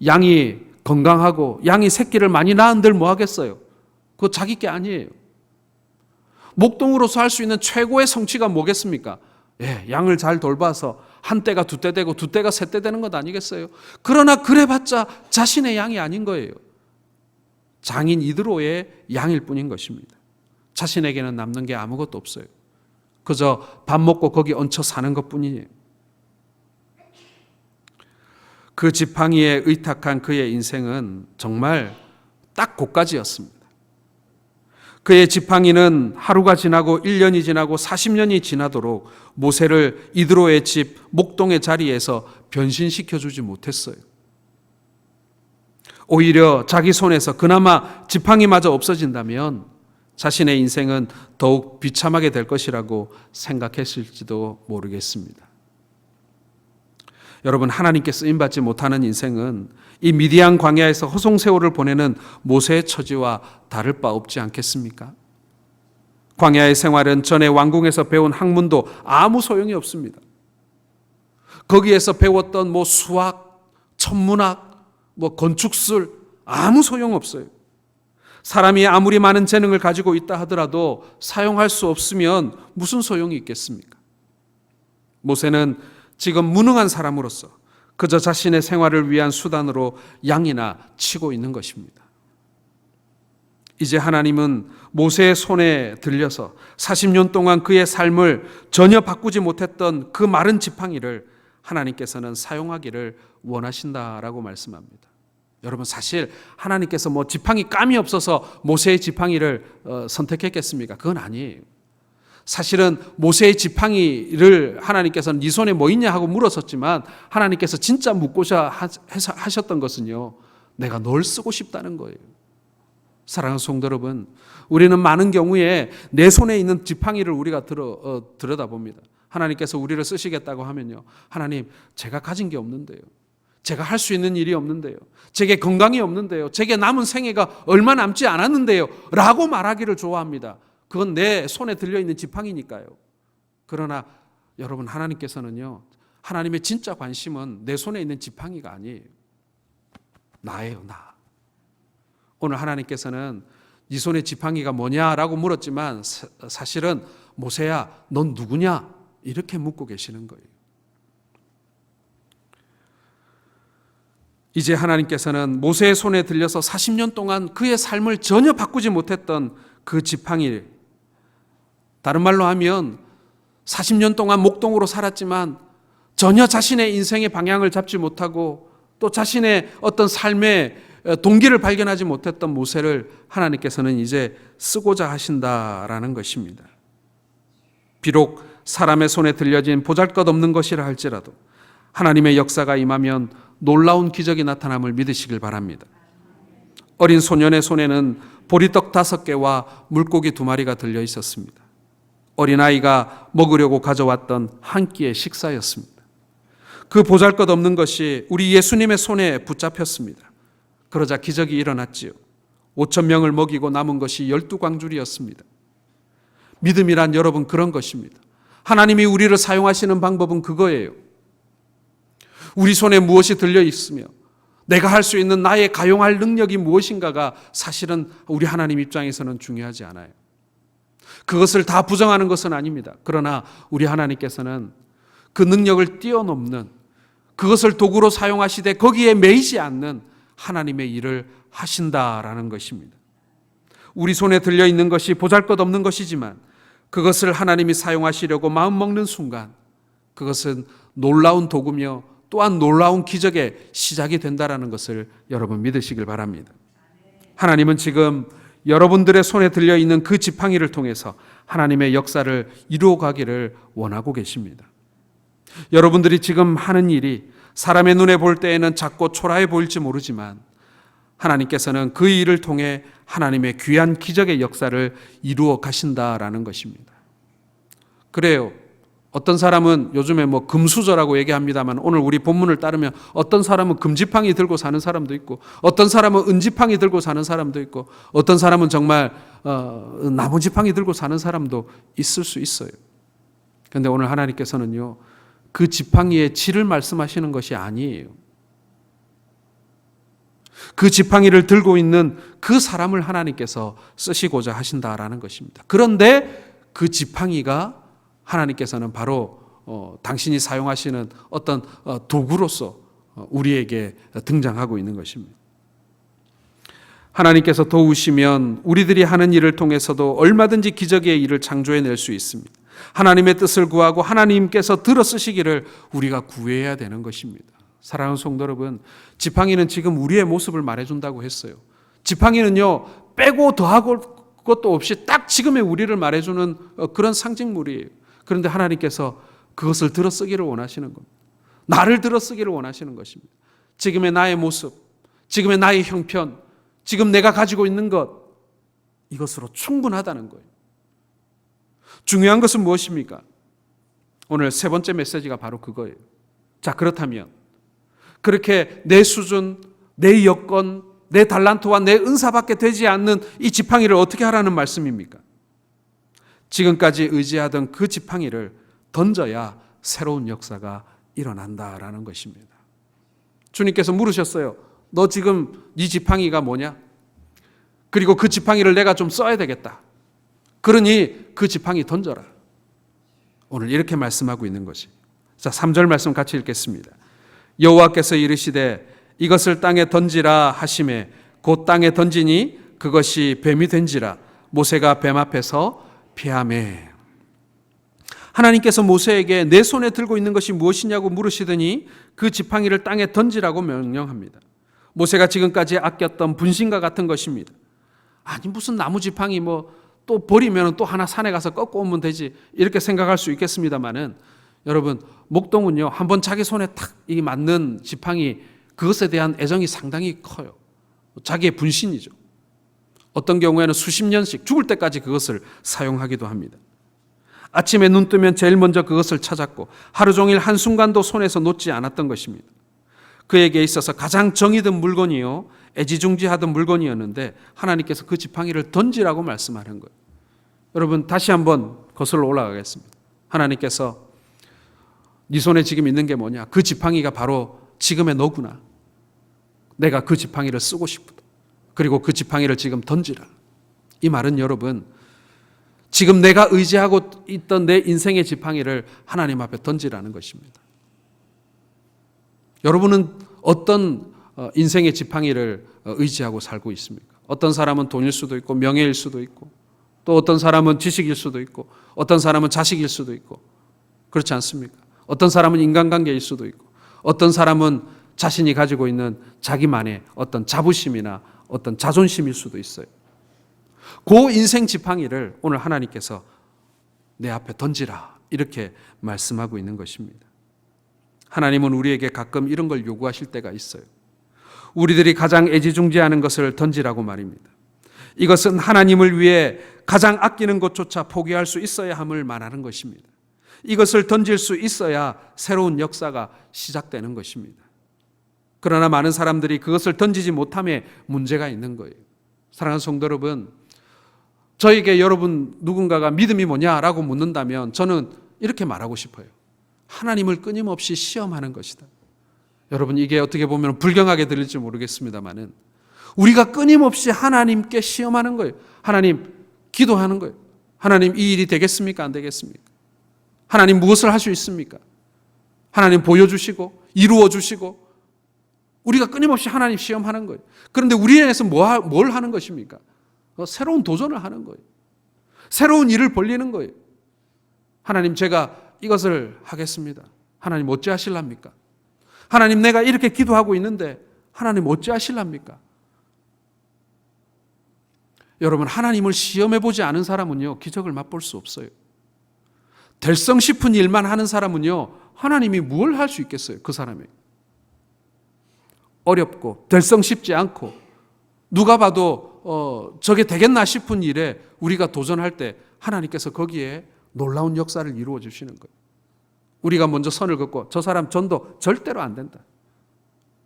양이 건강하고 양이 새끼를 많이 낳은들 뭐 하겠어요? 그거 자기 게 아니에요. 목동으로서 할 수 있는 최고의 성취가 뭐겠습니까? 양을 잘 돌봐서 한 떼가 두 떼 되고 두 떼가 세 떼 되는 것 아니겠어요? 그러나 그래봤자 자신의 양이 아닌 거예요. 장인 이드로의 양일 뿐인 것입니다. 자신에게는 남는 게 아무것도 없어요. 그저 밥 먹고 거기 얹혀 사는 것뿐이에요. 그 지팡이에 의탁한 그의 인생은 정말 딱 고까지였습니다. 그의 지팡이는 하루가 지나고 1년이 지나고 40년이 지나도록 모세를 이드로의 집 목동의 자리에서 변신시켜주지 못했어요. 오히려 자기 손에서 그나마 지팡이마저 없어진다면 자신의 인생은 더욱 비참하게 될 것이라고 생각했을지도 모르겠습니다. 여러분, 하나님께 쓰임받지 못하는 인생은 이 미디안 광야에서 허송세월을 보내는 모세의 처지와 다를 바 없지 않겠습니까? 광야의 생활은 전에 왕궁에서 배운 학문도 아무 소용이 없습니다. 거기에서 배웠던 수학, 천문학, 건축술 아무 소용없어요. 사람이 아무리 많은 재능을 가지고 있다 하더라도 사용할 수 없으면 무슨 소용이 있겠습니까? 모세는 지금 무능한 사람으로서 그저 자신의 생활을 위한 수단으로 양이나 치고 있는 것입니다. 이제 하나님은 모세의 손에 들려서 40년 동안 그의 삶을 전혀 바꾸지 못했던 그 마른 지팡이를 하나님께서는 사용하기를 원하신다라고 말씀합니다. 여러분, 사실 하나님께서 지팡이 감이 없어서 모세의 지팡이를 선택했겠습니까? 그건 아니에요. 사실은 모세의 지팡이를 하나님께서는 네 손에 뭐 있냐 하고 물었었지만 하나님께서 진짜 묻고자 하셨던 것은요, 내가 널 쓰고 싶다는 거예요. 사랑하는 성도 여러분, 우리는 많은 경우에 내 손에 있는 지팡이를 우리가 들여다봅니다. 하나님께서 우리를 쓰시겠다고 하면요, 하나님, 제가 가진 게 없는데요, 제가 할 수 있는 일이 없는데요, 제게 건강이 없는데요, 제게 남은 생애가 얼마 남지 않았는데요 라고 말하기를 좋아합니다. 그건 내 손에 들려있는 지팡이니까요. 그러나 여러분, 하나님께서는요, 하나님의 진짜 관심은 내 손에 있는 지팡이가 아니에요. 나예요, 나. 오늘 하나님께서는 네 손에 지팡이가 뭐냐라고 물었지만 사실은 모세야, 넌 누구냐? 이렇게 묻고 계시는 거예요. 이제 하나님께서는 모세의 손에 들려서 40년 동안 그의 삶을 전혀 바꾸지 못했던 그 지팡이, 다른 말로 하면 40년 동안 목동으로 살았지만 전혀 자신의 인생의 방향을 잡지 못하고 또 자신의 어떤 삶의 동기를 발견하지 못했던 모세를 하나님께서는 이제 쓰고자 하신다라는 것입니다. 비록 사람의 손에 들려진 보잘것없는 것이라 할지라도 하나님의 역사가 임하면 놀라운 기적이 나타남을 믿으시길 바랍니다. 어린 소년의 손에는 보리떡 5개와 물고기 2마리가 들려 있었습니다. 어린아이가 먹으려고 가져왔던 한 끼의 식사였습니다. 그 보잘것없는 것이 우리 예수님의 손에 붙잡혔습니다. 그러자 기적이 일어났지요. 5,000명을 먹이고 남은 것이 12광줄이었습니다. 믿음이란 여러분 그런 것입니다. 하나님이 우리를 사용하시는 방법은 그거예요. 우리 손에 무엇이 들려 있으며 내가 할 수 있는 나의 가용할 능력이 무엇인가가 사실은 우리 하나님 입장에서는 중요하지 않아요. 그것을 다 부정하는 것은 아닙니다. 그러나 우리 하나님께서는 그 능력을 뛰어넘는, 그것을 도구로 사용하시되 거기에 매이지 않는 하나님의 일을 하신다라는 것입니다. 우리 손에 들려 있는 것이 보잘것없는 것이지만 그것을 하나님이 사용하시려고 마음먹는 순간 그것은 놀라운 도구며 또한 놀라운 기적의 시작이 된다라는 것을 여러분 믿으시길 바랍니다. 하나님은 지금 여러분들의 손에 들려 있는 그 지팡이를 통해서 하나님의 역사를 이루어가기를 원하고 계십니다. 여러분들이 지금 하는 일이 사람의 눈에 볼 때에는 작고 초라해 보일지 모르지만 하나님께서는 그 일을 통해 하나님의 귀한 기적의 역사를 이루어 가신다라는 것입니다. 그래요. 어떤 사람은 요즘에 금수저라고 얘기합니다만 오늘 우리 본문을 따르면 어떤 사람은 금지팡이 들고 사는 사람도 있고 어떤 사람은 은지팡이 들고 사는 사람도 있고 어떤 사람은 정말 나무지팡이 들고 사는 사람도 있을 수 있어요. 그런데 오늘 하나님께서는요, 그 지팡이의 질을 말씀하시는 것이 아니에요. 그 지팡이를 들고 있는 그 사람을 하나님께서 쓰시고자 하신다라는 것입니다. 그런데 그 지팡이가 하나님께서는 바로 당신이 사용하시는 어떤 도구로서 우리에게 등장하고 있는 것입니다. 하나님께서 도우시면 우리들이 하는 일을 통해서도 얼마든지 기적의 일을 창조해낼 수 있습니다. 하나님의 뜻을 구하고 하나님께서 들어 쓰시기를 우리가 구해야 되는 것입니다. 사랑하는 성도 여러분, 지팡이는 지금 우리의 모습을 말해준다고 했어요. 지팡이는요, 빼고 더하고 것도 없이 딱 지금의 우리를 말해주는 그런 상징물이에요. 그런데 하나님께서 그것을 들어 쓰기를 원하시는 겁니다. 나를 들어 쓰기를 원하시는 것입니다. 지금의 나의 모습, 지금의 나의 형편, 지금 내가 가지고 있는 것, 이것으로 충분하다는 거예요. 중요한 것은 무엇입니까? 오늘 3번째 메시지가 바로 그거예요. 자, 그렇다면 그렇게 내 수준, 내 여건, 내 달란트와 내 은사밖에 되지 않는 이 지팡이를 어떻게 하라는 말씀입니까? 지금까지 의지하던 그 지팡이를 던져야 새로운 역사가 일어난다라는 것입니다. 주님께서 물으셨어요. 너 지금 네 지팡이가 뭐냐? 그리고 그 지팡이를 내가 좀 써야 되겠다. 그러니 그 지팡이 던져라. 오늘 이렇게 말씀하고 있는 것이. 자, 3절 말씀 같이 읽겠습니다. 여호와께서 이르시되 이것을 땅에 던지라 하시매 곧 땅에 던지니 그것이 뱀이 된지라 모세가 뱀 앞에서 피하매. 하나님께서 모세에게 내 손에 들고 있는 것이 무엇이냐고 물으시더니 그 지팡이를 땅에 던지라고 명령합니다. 모세가 지금까지 아꼈던 분신과 같은 것입니다. 아니 무슨 나무 지팡이 또 버리면 또 하나 산에 가서 꺾고 오면 되지 이렇게 생각할 수 있겠습니다만은 여러분 목동은요 한번 자기 손에 탁 이 맞는 지팡이 그것에 대한 애정이 상당히 커요. 자기의 분신이죠. 어떤 경우에는 수십 년씩 죽을 때까지 그것을 사용하기도 합니다. 아침에 눈 뜨면 제일 먼저 그것을 찾았고 하루 종일 한순간도 손에서 놓지 않았던 것입니다. 그에게 있어서 가장 정이 든 물건이요, 애지중지하던 물건이었는데 하나님께서 그 지팡이를 던지라고 말씀하는 거예요. 여러분, 다시 한번 거슬러 올라가겠습니다. 하나님께서 네 손에 지금 있는 게 뭐냐? 그 지팡이가 바로 지금의 너구나. 내가 그 지팡이를 쓰고 싶다. 그리고 그 지팡이를 지금 던지라. 이 말은 여러분, 지금 내가 의지하고 있던 내 인생의 지팡이를 하나님 앞에 던지라는 것입니다. 여러분은 어떤 인생의 지팡이를 의지하고 살고 있습니까? 어떤 사람은 돈일 수도 있고 명예일 수도 있고, 또 어떤 사람은 지식일 수도 있고, 어떤 사람은 자식일 수도 있고, 그렇지 않습니까? 어떤 사람은 인간관계일 수도 있고, 어떤 사람은 자신이 가지고 있는 자기만의 어떤 자부심이나 어떤 자존심일 수도 있어요. 그 인생 지팡이를 오늘 하나님께서 내 앞에 던지라, 이렇게 말씀하고 있는 것입니다. 하나님은 우리에게 가끔 이런 걸 요구하실 때가 있어요. 우리들이 가장 애지중지하는 것을 던지라고 말입니다. 이것은 하나님을 위해 가장 아끼는 것조차 포기할 수 있어야 함을 말하는 것입니다. 이것을 던질 수 있어야 새로운 역사가 시작되는 것입니다. 그러나 많은 사람들이 그것을 던지지 못함에 문제가 있는 거예요. 사랑하는 성도 여러분, 저에게 여러분 누군가가 믿음이 뭐냐라고 묻는다면 저는 이렇게 말하고 싶어요. 하나님을 끊임없이 시험하는 것이다. 여러분, 이게 어떻게 보면 불경하게 들릴지 모르겠습니다만은 우리가 끊임없이 하나님께 시험하는 거예요. 하나님, 기도하는 거예요. 하나님, 이 일이 되겠습니까? 안 되겠습니까? 하나님, 무엇을 할 수 있습니까? 하나님 보여주시고 이루어주시고, 우리가 끊임없이 하나님 시험하는 거예요. 그런데 우리 안에서 뭘 하는 것입니까? 새로운 도전을 하는 거예요. 새로운 일을 벌리는 거예요. 하나님, 제가 이것을 하겠습니다. 하나님, 어찌 하실랍니까? 하나님, 내가 이렇게 기도하고 있는데 하나님 어찌 하실랍니까? 여러분, 하나님을 시험해보지 않은 사람은요, 기적을 맛볼 수 없어요. 될성 싶은 일만 하는 사람은요, 하나님이 뭘 할 수 있겠어요? 그 사람이 어렵고 될성 싶지 않고 누가 봐도 저게 되겠나 싶은 일에 우리가 도전할 때 하나님께서 거기에 놀라운 역사를 이루어 주시는 거예요. 우리가 먼저 선을 긋고 저 사람 전도 절대로 안 된다.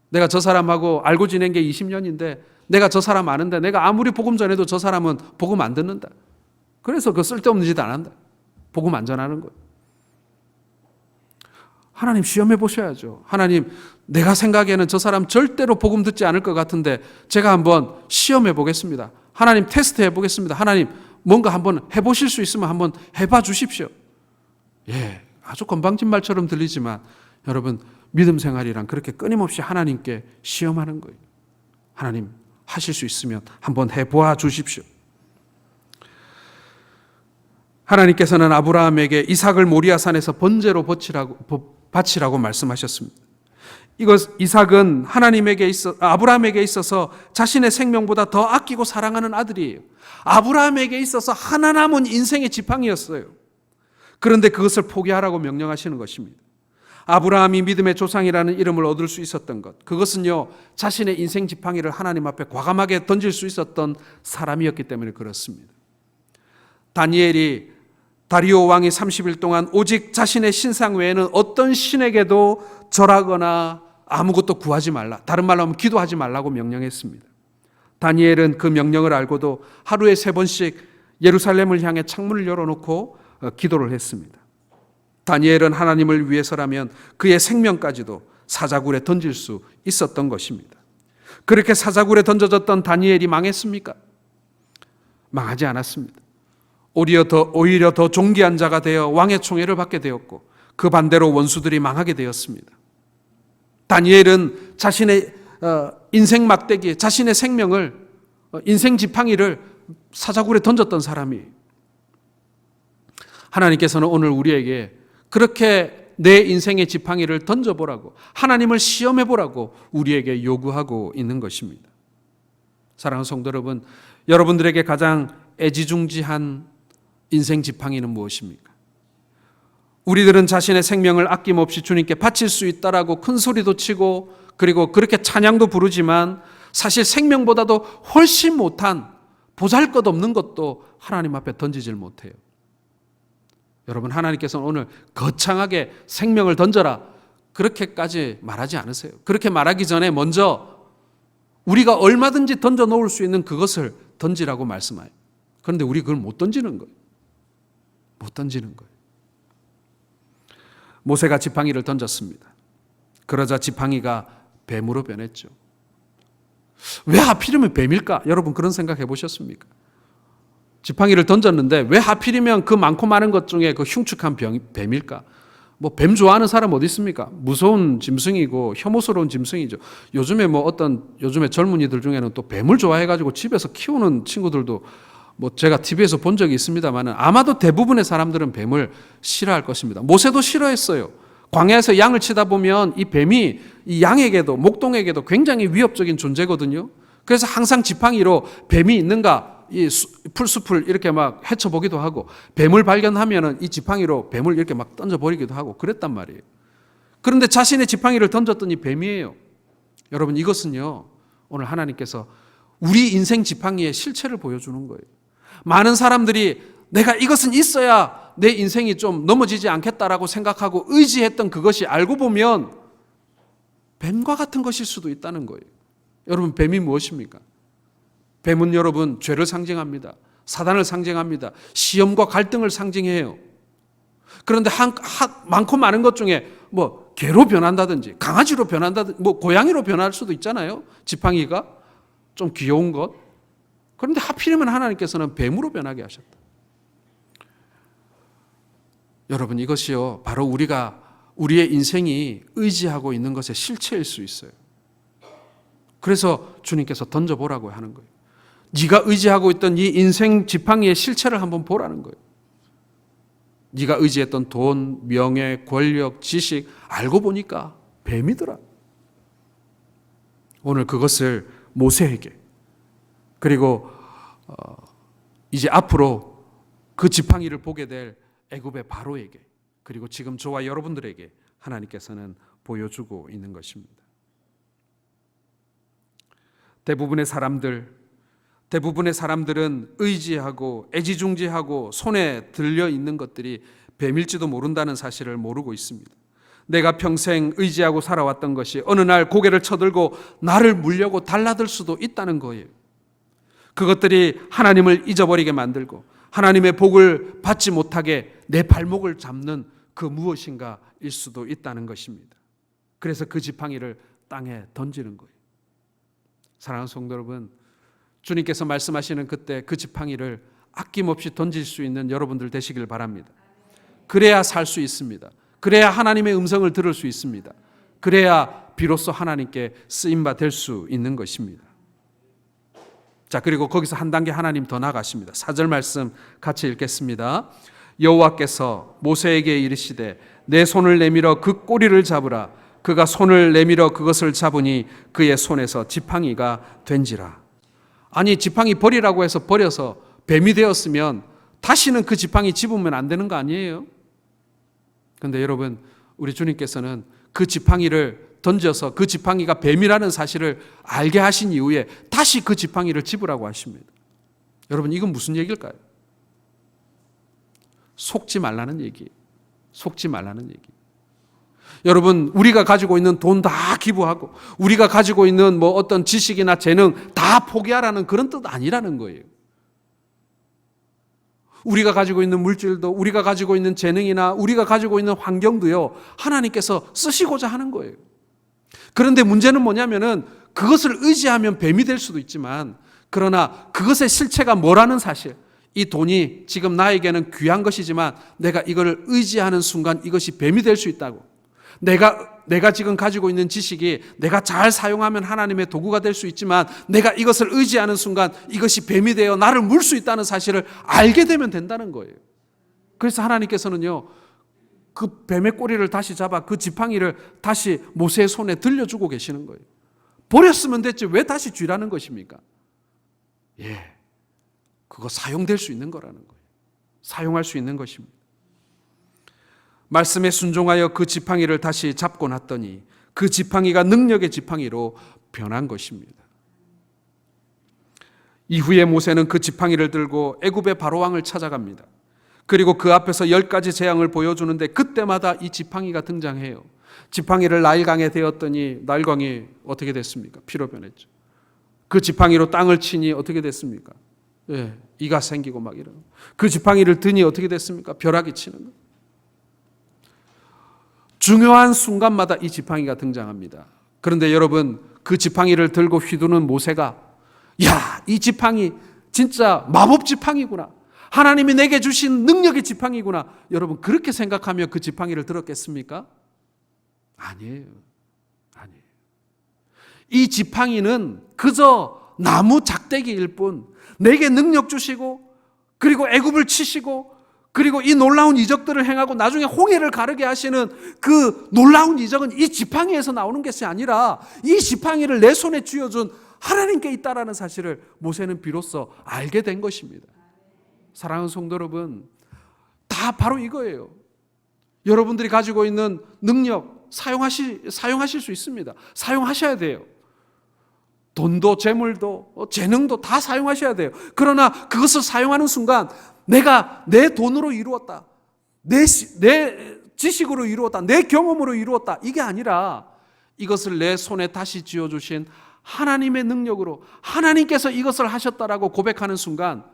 내가 저 사람하고 알고 지낸 게 20년인데 내가 저 사람 아는데 내가 아무리 복음 전해도 저 사람은 복음 안 듣는다. 그래서 그 쓸데없는 짓 안 한다. 복음 안 전하는 거예요. 하나님 시험해 보셔야죠. 하나님, 내가 생각에는 저 사람 절대로 복음 듣지 않을 것 같은데 제가 한번 시험해 보겠습니다. 하나님, 테스트 해 보겠습니다. 하나님, 뭔가 한번 해보실 수 있으면 한번 해봐 주십시오. 예, 아주 건방진 말처럼 들리지만 여러분, 믿음 생활이란 그렇게 끊임없이 하나님께 시험하는 거예요. 하나님, 하실 수 있으면 한번 해보아 주십시오. 하나님께서는 아브라함에게 이삭을 모리아산에서 번제로 바치라고 말씀하셨습니다. 이삭은 아브라함에게 있어서 자신의 생명보다 더 아끼고 사랑하는 아들이에요. 아브라함에게 있어서 하나 남은 인생의 지팡이였어요. 그런데 그것을 포기하라고 명령하시는 것입니다. 아브라함이 믿음의 조상이라는 이름을 얻을 수 있었던 것, 그것은요, 자신의 인생 지팡이를 하나님 앞에 과감하게 던질 수 있었던 사람이었기 때문에 그렇습니다. 다니엘이 다리오 왕이 30일 동안 오직 자신의 신상 외에는 어떤 신에게도 절하거나 아무것도 구하지 말라, 다른 말로 하면 기도하지 말라고 명령했습니다. 다니엘은 그 명령을 알고도 하루에 3번씩 예루살렘을 향해 창문을 열어놓고 기도를 했습니다. 다니엘은 하나님을 위해서라면 그의 생명까지도 사자굴에 던질 수 있었던 것입니다. 그렇게 사자굴에 던져졌던 다니엘이 망했습니까? 망하지 않았습니다. 오히려 더 존귀한 자가 되어 왕의 총애를 받게 되었고, 그 반대로 원수들이 망하게 되었습니다. 다니엘은 자신의 인생 막대기, 자신의 생명을, 인생 지팡이를 사자굴에 던졌던 사람이에요. 하나님께서는 오늘 우리에게 그렇게 내 인생의 지팡이를 던져보라고, 하나님을 시험해보라고 우리에게 요구하고 있는 것입니다. 사랑하는 성도 여러분, 여러분들에게 가장 애지중지한 인생 지팡이는 무엇입니까? 우리들은 자신의 생명을 아낌없이 주님께 바칠 수 있다라고 큰 소리도 치고, 그리고 그렇게 찬양도 부르지만 사실 생명보다도 훨씬 못한 보잘것없는 것도 하나님 앞에 던지질 못해요. 여러분, 하나님께서는 오늘 거창하게 생명을 던져라 그렇게까지 말하지 않으세요. 그렇게 말하기 전에 먼저 우리가 얼마든지 던져 놓을 수 있는 그것을 던지라고 말씀해요. 그런데 우리 그걸 못 던지는 거예요. 못 던지는 거예요. 모세가 지팡이를 던졌습니다. 그러자 지팡이가 뱀으로 변했죠. 왜 하필이면 뱀일까? 여러분 그런 생각 해보셨습니까? 지팡이를 던졌는데 왜 하필이면 그 많고 많은 것 중에 그 흉측한 뱀일까? 뭐 뱀 좋아하는 사람 어디 있습니까? 무서운 짐승이고 혐오스러운 짐승이죠. 요즘에 젊은이들 중에는 또 뱀을 좋아해가지고 집에서 키우는 친구들도 뭐 제가 TV에서 본 적이 있습니다만은 아마도 대부분의 사람들은 뱀을 싫어할 것입니다. 모세도 싫어했어요. 광야에서 양을 치다 보면 이 뱀이 이 양에게도 목동에게도 굉장히 위협적인 존재거든요. 그래서 항상 지팡이로 뱀이 있는가 이 풀숲을 이렇게 막 헤쳐보기도 하고 뱀을 발견하면은 이 지팡이로 뱀을 이렇게 막 던져버리기도 하고 그랬단 말이에요. 그런데 자신의 지팡이를 던졌더니 뱀이에요. 여러분 이것은요 오늘 하나님께서 우리 인생 지팡이의 실체를 보여주는 거예요. 많은 사람들이 내가 이것은 있어야 내 인생이 좀 넘어지지 않겠다라고 생각하고 의지했던 그것이 알고 보면 뱀과 같은 것일 수도 있다는 거예요. 여러분 뱀이 무엇입니까? 뱀은 여러분 죄를 상징합니다. 사단을 상징합니다. 시험과 갈등을 상징해요. 그런데 많고 많은 것 중에 뭐 개로 변한다든지 강아지로 변한다든지 뭐 고양이로 변할 수도 있잖아요. 지팡이가 좀 귀여운 것. 그런데 하필이면 하나님께서는 뱀으로 변하게 하셨다. 여러분 이것이요 바로 우리의 인생이 의지하고 있는 것의 실체일 수 있어요. 그래서 주님께서 던져보라고 하는 거예요. 네가 의지하고 있던 이 인생 지팡이의 실체를 한번 보라는 거예요. 네가 의지했던 돈, 명예, 권력, 지식 알고 보니까 뱀이더라. 오늘 그것을 모세에게 그리고 이제 앞으로 그 지팡이를 보게 될 애굽의 바로에게 그리고 지금 저와 여러분들에게 하나님께서는 보여주고 있는 것입니다. 대부분의 사람들은 의지하고 애지중지하고 손에 들려 있는 것들이 뱀일지도 모른다는 사실을 모르고 있습니다. 내가 평생 의지하고 살아왔던 것이 어느 날 고개를 쳐들고 나를 물려고 달라들 수도 있다는 거예요. 그것들이 하나님을 잊어버리게 만들고 하나님의 복을 받지 못하게 내 발목을 잡는 그 무엇인가일 수도 있다는 것입니다. 그래서 그 지팡이를 땅에 던지는 거예요. 사랑하는 성도 여러분, 주님께서 말씀하시는 그때 그 지팡이를 아낌없이 던질 수 있는 여러분들 되시길 바랍니다. 그래야 살 수 있습니다. 그래야 하나님의 음성을 들을 수 있습니다. 그래야 비로소 하나님께 쓰임바 될 수 있는 것입니다. 자, 그리고 거기서 한 단계 하나님 더 나가십니다. 4절 말씀 같이 읽겠습니다. 여호와께서 모세에게 이르시되 내 손을 내밀어 그 꼬리를 잡으라. 그가 손을 내밀어 그것을 잡으니 그의 손에서 지팡이가 된지라. 아니 지팡이 버리라고 해서 버려서 뱀이 되었으면 다시는 그 지팡이 집으면 안 되는 거 아니에요? 그런데 여러분 우리 주님께서는 그 지팡이를 던져서 그 지팡이가 뱀이라는 사실을 알게 하신 이후에 다시 그 지팡이를 집으라고 하십니다. 여러분 이건 무슨 얘기일까요? 속지 말라는 얘기예요. 속지 말라는 얘기. 여러분 우리가 가지고 있는 돈 다 기부하고 우리가 가지고 있는 뭐 어떤 지식이나 재능 다 포기하라는 그런 뜻 아니라는 거예요. 우리가 가지고 있는 물질도 우리가 가지고 있는 재능이나 우리가 가지고 있는 환경도요 하나님께서 쓰시고자 하는 거예요. 그런데 문제는 뭐냐면은 그것을 의지하면 뱀이 될 수도 있지만 그러나 그것의 실체가 뭐라는 사실, 이 돈이 지금 나에게는 귀한 것이지만 내가 이걸 의지하는 순간 이것이 뱀이 될 수 있다고. 내가 지금 가지고 있는 지식이 내가 잘 사용하면 하나님의 도구가 될 수 있지만 내가 이것을 의지하는 순간 이것이 뱀이 되어 나를 물 수 있다는 사실을 알게 되면 된다는 거예요. 그래서 하나님께서는요 그 뱀의 꼬리를 다시 잡아 그 지팡이를 다시 모세의 손에 들려주고 계시는 거예요. 버렸으면 됐지 왜 다시 쥐라는 것입니까? 그거 사용될 수 있는 거라는 거예요. 사용할 수 있는 것입니다. 말씀에 순종하여 그 지팡이를 다시 잡고 났더니 그 지팡이가 능력의 지팡이로 변한 것입니다. 이후에 모세는 그 지팡이를 들고 애굽의 바로왕을 찾아갑니다. 그리고 그 앞에서 10가지 재앙을 보여주는데 그때마다 이 지팡이가 등장해요. 지팡이를 나일강에 대었더니 나일강이 어떻게 됐습니까? 피로 변했죠. 그 지팡이로 땅을 치니 어떻게 됐습니까? 예, 이가 생기고 막 이런. 그 지팡이를 드니 어떻게 됐습니까? 벼락이 치는 거. 중요한 순간마다 이 지팡이가 등장합니다. 그런데 여러분, 그 지팡이를 들고 휘두르는 모세가 야, 이 지팡이 진짜 마법 지팡이구나. 하나님이 내게 주신 능력의 지팡이구나. 여러분, 그렇게 생각하며 그 지팡이를 들었겠습니까? 아니에요. 아니에요. 이 지팡이는 그저 나무 작대기일 뿐, 내게 능력 주시고, 그리고 애굽을 치시고, 그리고 이 놀라운 이적들을 행하고 나중에 홍해를 가르게 하시는 그 놀라운 이적은 이 지팡이에서 나오는 것이 아니라 이 지팡이를 내 손에 쥐어준 하나님께 있다라는 사실을 모세는 비로소 알게 된 것입니다. 사랑하는 성도 여러분, 다 바로 이거예요. 여러분들이 가지고 있는 능력 사용하실 수 있습니다. 사용하셔야 돼요. 돈도 재물도 재능도 다 사용하셔야 돼요. 그러나 그것을 사용하는 순간 내가 내 돈으로 이루었다, 내 지식으로 이루었다, 내 경험으로 이루었다, 이게 아니라 이것을 내 손에 다시 쥐어주신 하나님의 능력으로 하나님께서 이것을 하셨다라고 고백하는 순간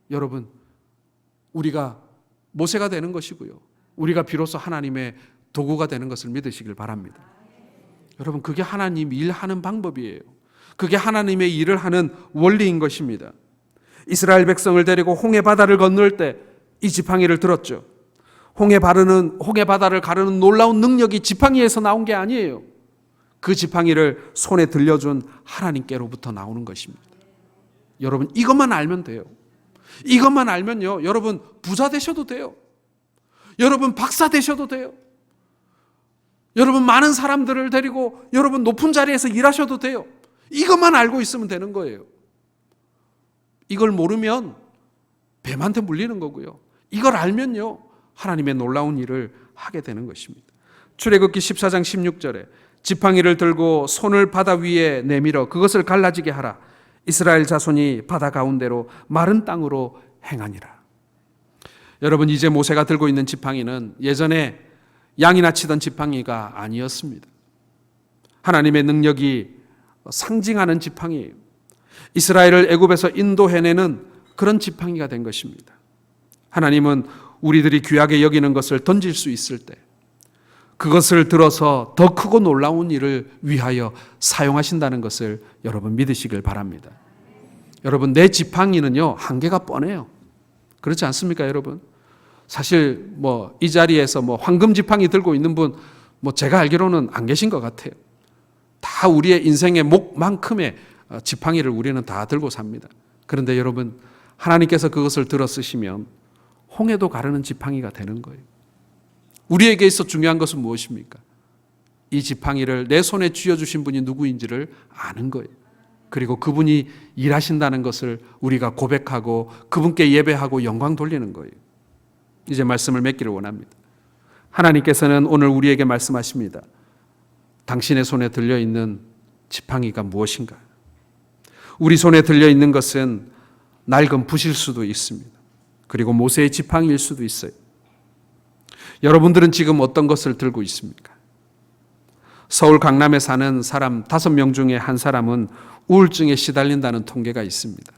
여러분, 우리가 모세가 되는 것이고요, 우리가 비로소 하나님의 도구가 되는 것을 믿으시길 바랍니다. 여러분, 그게 하나님 일하는 방법이에요. 그게 하나님의 일을 하는 원리인 것입니다. 이스라엘 백성을 데리고 홍해 바다를 건널 때 이 지팡이를 들었죠. 홍해 바다를 가르는 놀라운 능력이 지팡이에서 나온 게 아니에요. 그 지팡이를 손에 들려준 하나님께로부터 나오는 것입니다. 여러분, 이것만 알면 돼요. 이것만 알면요, 여러분 부자 되셔도 돼요. 여러분 박사 되셔도 돼요. 여러분 많은 사람들을 데리고 여러분 높은 자리에서 일하셔도 돼요. 이것만 알고 있으면 되는 거예요. 이걸 모르면 뱀한테 물리는 거고요. 이걸 알면요, 하나님의 놀라운 일을 하게 되는 것입니다. 출애굽기 14장 16절에 지팡이를 들고 손을 바다 위에 내밀어 그것을 갈라지게 하라. 이스라엘 자손이 바다 가운데로 마른 땅으로 행하니라. 여러분, 이제 모세가 들고 있는 지팡이는 예전에 양이나 치던 지팡이가 아니었습니다. 하나님의 능력이 상징하는 지팡이에요. 이스라엘을 애굽에서 인도해내는 그런 지팡이가 된 것입니다. 하나님은 우리들이 귀하게 여기는 것을 던질 수 있을 때 그것을 들어서 더 크고 놀라운 일을 위하여 사용하신다는 것을 여러분 믿으시길 바랍니다. 여러분, 내 지팡이는요, 한계가 뻔해요. 그렇지 않습니까, 여러분? 사실 이 자리에서 황금 지팡이 들고 있는 분 제가 알기로는 안 계신 것 같아요. 다 우리의 인생의 목만큼의 지팡이를 우리는 다 들고 삽니다. 그런데 여러분, 하나님께서 그것을 들어 쓰시면 홍해도 가르는 지팡이가 되는 거예요. 우리에게 있어 중요한 것은 무엇입니까? 이 지팡이를 내 손에 쥐어주신 분이 누구인지를 아는 거예요. 그리고 그분이 일하신다는 것을 우리가 고백하고 그분께 예배하고 영광 돌리는 거예요. 이제 말씀을 맺기를 원합니다. 하나님께서는 오늘 우리에게 말씀하십니다. 당신의 손에 들려있는 지팡이가 무엇인가? 우리 손에 들려있는 것은 낡은 붓일 수도 있습니다. 그리고 모세의 지팡이일 수도 있어요. 여러분들은 지금 어떤 것을 들고 있습니까? 서울 강남에 사는 사람 5명 중에 한 사람은 우울증에 시달린다는 통계가 있습니다.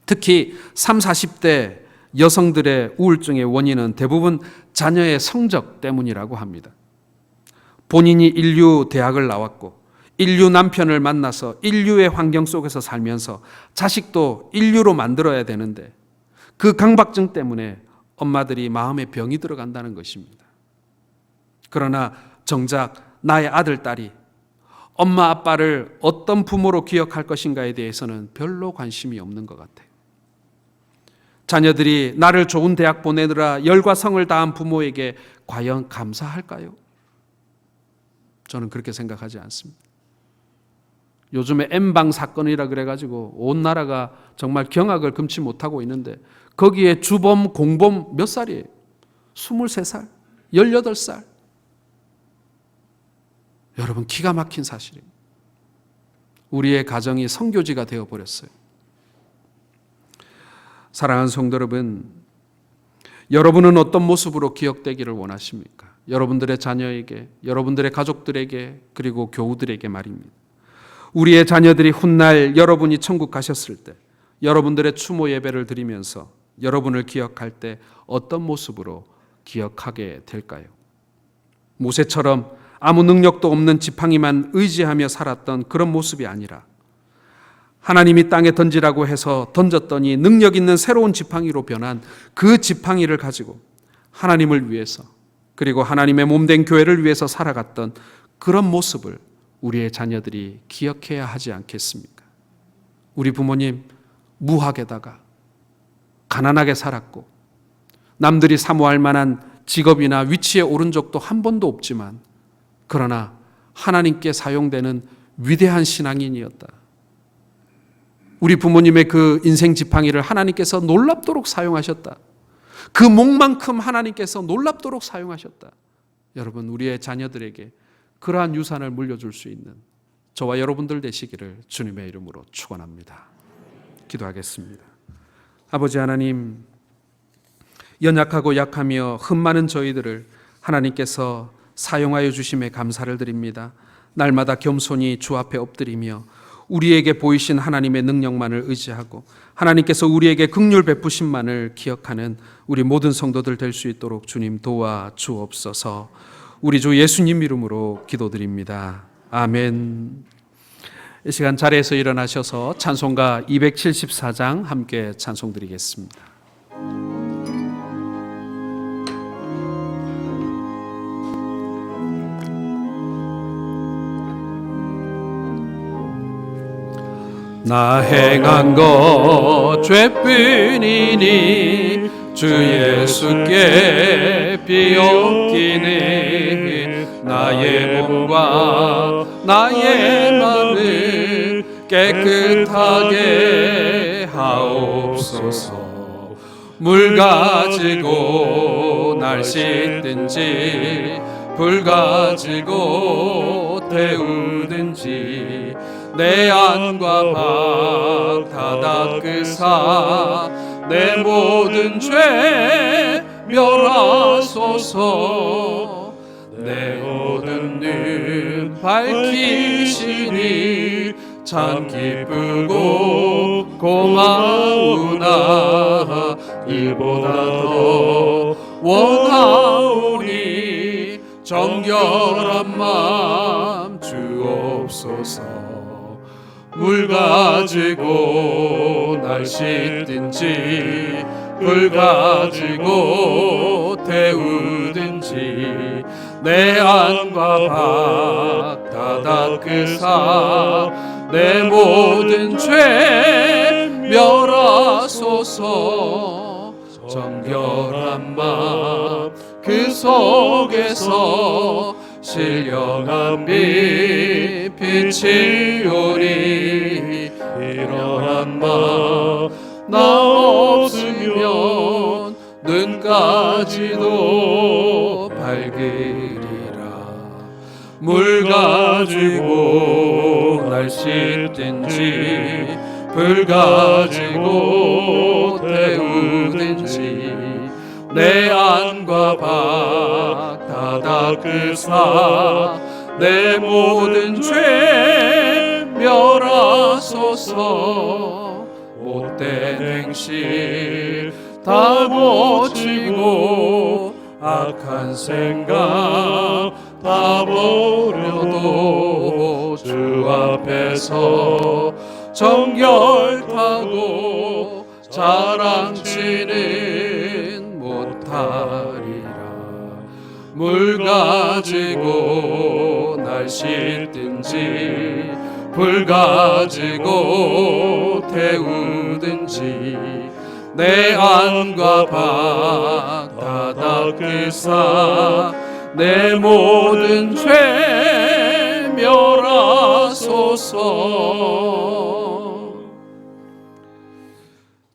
특히 30, 40대 여성들의 우울증의 원인은 대부분 자녀의 성적 때문이라고 합니다. 본인이 인류 대학을 나왔고 인류 남편을 만나서 인류의 환경 속에서 살면서 자식도 인류로 만들어야 되는데 그 강박증 때문에 엄마들이 마음에 병이 들어간다는 것입니다. 그러나 정작 나의 아들, 딸이 엄마, 아빠를 어떤 부모로 기억할 것인가에 대해서는 별로 관심이 없는 것 같아요. 자녀들이 나를 좋은 대학 보내느라 열과 성을 다한 부모에게 과연 감사할까요? 저는 그렇게 생각하지 않습니다. 요즘에 N방 사건이라 그래가지고 온 나라가 정말 경악을 금치 못하고 있는데 거기에 주범, 공범 몇 살이에요? 23살, 18살. 여러분, 기가 막힌 사실이에요. 우리의 가정이 선교지가 되어버렸어요. 사랑하는 성도 여러분, 여러분은 어떤 모습으로 기억되기를 원하십니까? 여러분들의 자녀에게, 여러분들의 가족들에게, 그리고 교우들에게 말입니다. 우리의 자녀들이 훗날 여러분이 천국 가셨을 때 여러분들의 추모 예배를 드리면서 여러분을 기억할 때 어떤 모습으로 기억하게 될까요? 모세처럼 아무 능력도 없는 지팡이만 의지하며 살았던 그런 모습이 아니라 하나님이 땅에 던지라고 해서 던졌더니 능력 있는 새로운 지팡이로 변한 그 지팡이를 가지고 하나님을 위해서, 그리고 하나님의 몸된 교회를 위해서 살아갔던 그런 모습을 우리의 자녀들이 기억해야 하지 않겠습니까? 우리 부모님 무학에다가 가난하게 살았고 남들이 사모할 만한 직업이나 위치에 오른 적도 한 번도 없지만 그러나 하나님께 사용되는 위대한 신앙인이었다. 우리 부모님의 그 인생 지팡이를 하나님께서 놀랍도록 사용하셨다. 그 목만큼 하나님께서 놀랍도록 사용하셨다. 여러분, 우리의 자녀들에게 그러한 유산을 물려줄 수 있는 저와 여러분들 되시기를 주님의 이름으로 축원합니다. 기도하겠습니다. 아버지 하나님, 연약하고 약하며 흠 많은 저희들을 하나님께서 사용하여 주심에 감사를 드립니다. 날마다 겸손히 주 앞에 엎드리며 우리에게 보이신 하나님의 능력만을 의지하고 하나님께서 우리에게 긍휼 베푸심만을 기억하는 우리 모든 성도들 될 수 있도록 주님 도와 주옵소서. 우리 주 예수님 이름으로 기도드립니다. 아멘. 이 시간 자리에서 일어나셔서 찬송가 274장 함께 찬송드리겠습니다. 나 행한 것 죄뿐이니 주 예수께 비옵기니 나의 몸과 나의 마음을 깨끗하게 하옵소서. 물 가지고 날 씻든지 불 가지고 태우든지 내 안과 밖 다 닦으사 내 모든 죄 멸하소서. 내 모든 눈 밝히시니 참 기쁘고 고마우나 이보다 더 원하오니 정결한 마음 주옵소서. 물 가지고 날 씻든지 불 가지고 태우든지 내 안과 밖 다 닦으사 내 모든 죄 멸하소서. 정결한 마음 그 속에서 신령한 빛 빛이 오니 이러한 마음 나 없으면 눈까지도 밝으리라. 물 가지고 날 씻든지 불 가지고 태우든지 내 안과 밖 다 닦으사 내 모든 죄 멸하소서. 못된 행실 다 고치고 악한 생각 다 버려도 주 앞에서 정결하고 자랑치는 못하리라. 물 가지고 날 씻든지 불 가지고 태우든지 내 안과 밖 다 닦으사 내 모든 죄 멸하소서.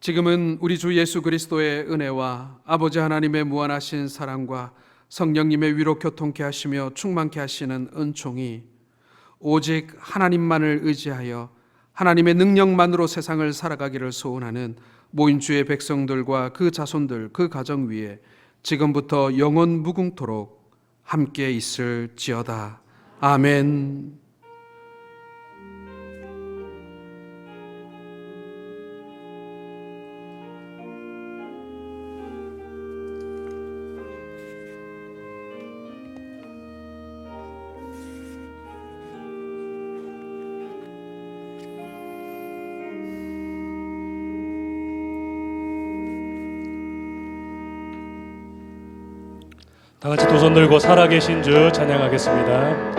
지금은 우리 주 예수 그리스도의 은혜와 아버지 하나님의 무한하신 사랑과 성령님의 위로 교통케 하시며 충만케 하시는 은총이 오직 하나님만을 의지하여 하나님의 능력만으로 세상을 살아가기를 소원하는 모인 주의 백성들과 그 자손들 그 가정 위에 지금부터 영원 무궁토록 함께 있을지어다. 아멘. 다 같이 두 손 들고 살아계신 주 찬양하겠습니다.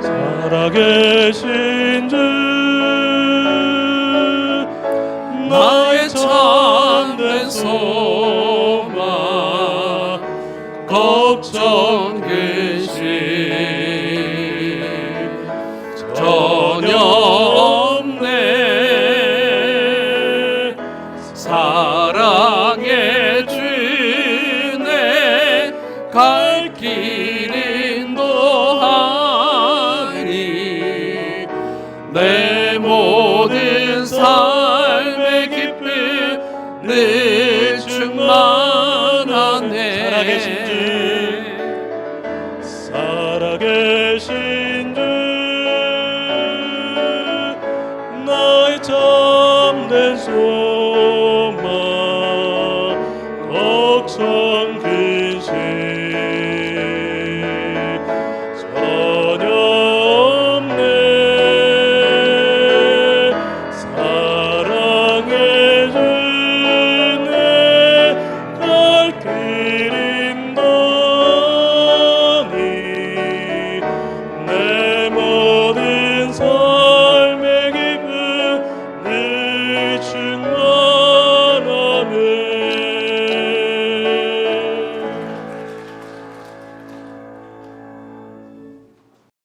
살아계신 주 나의 참된 소망 걱정 근심 전혀 없네. 사랑의 주내 갈 길 인도하니 내 모든 삶의 기쁨 늘 충만하네. 살아계신 주 나의 참된 소망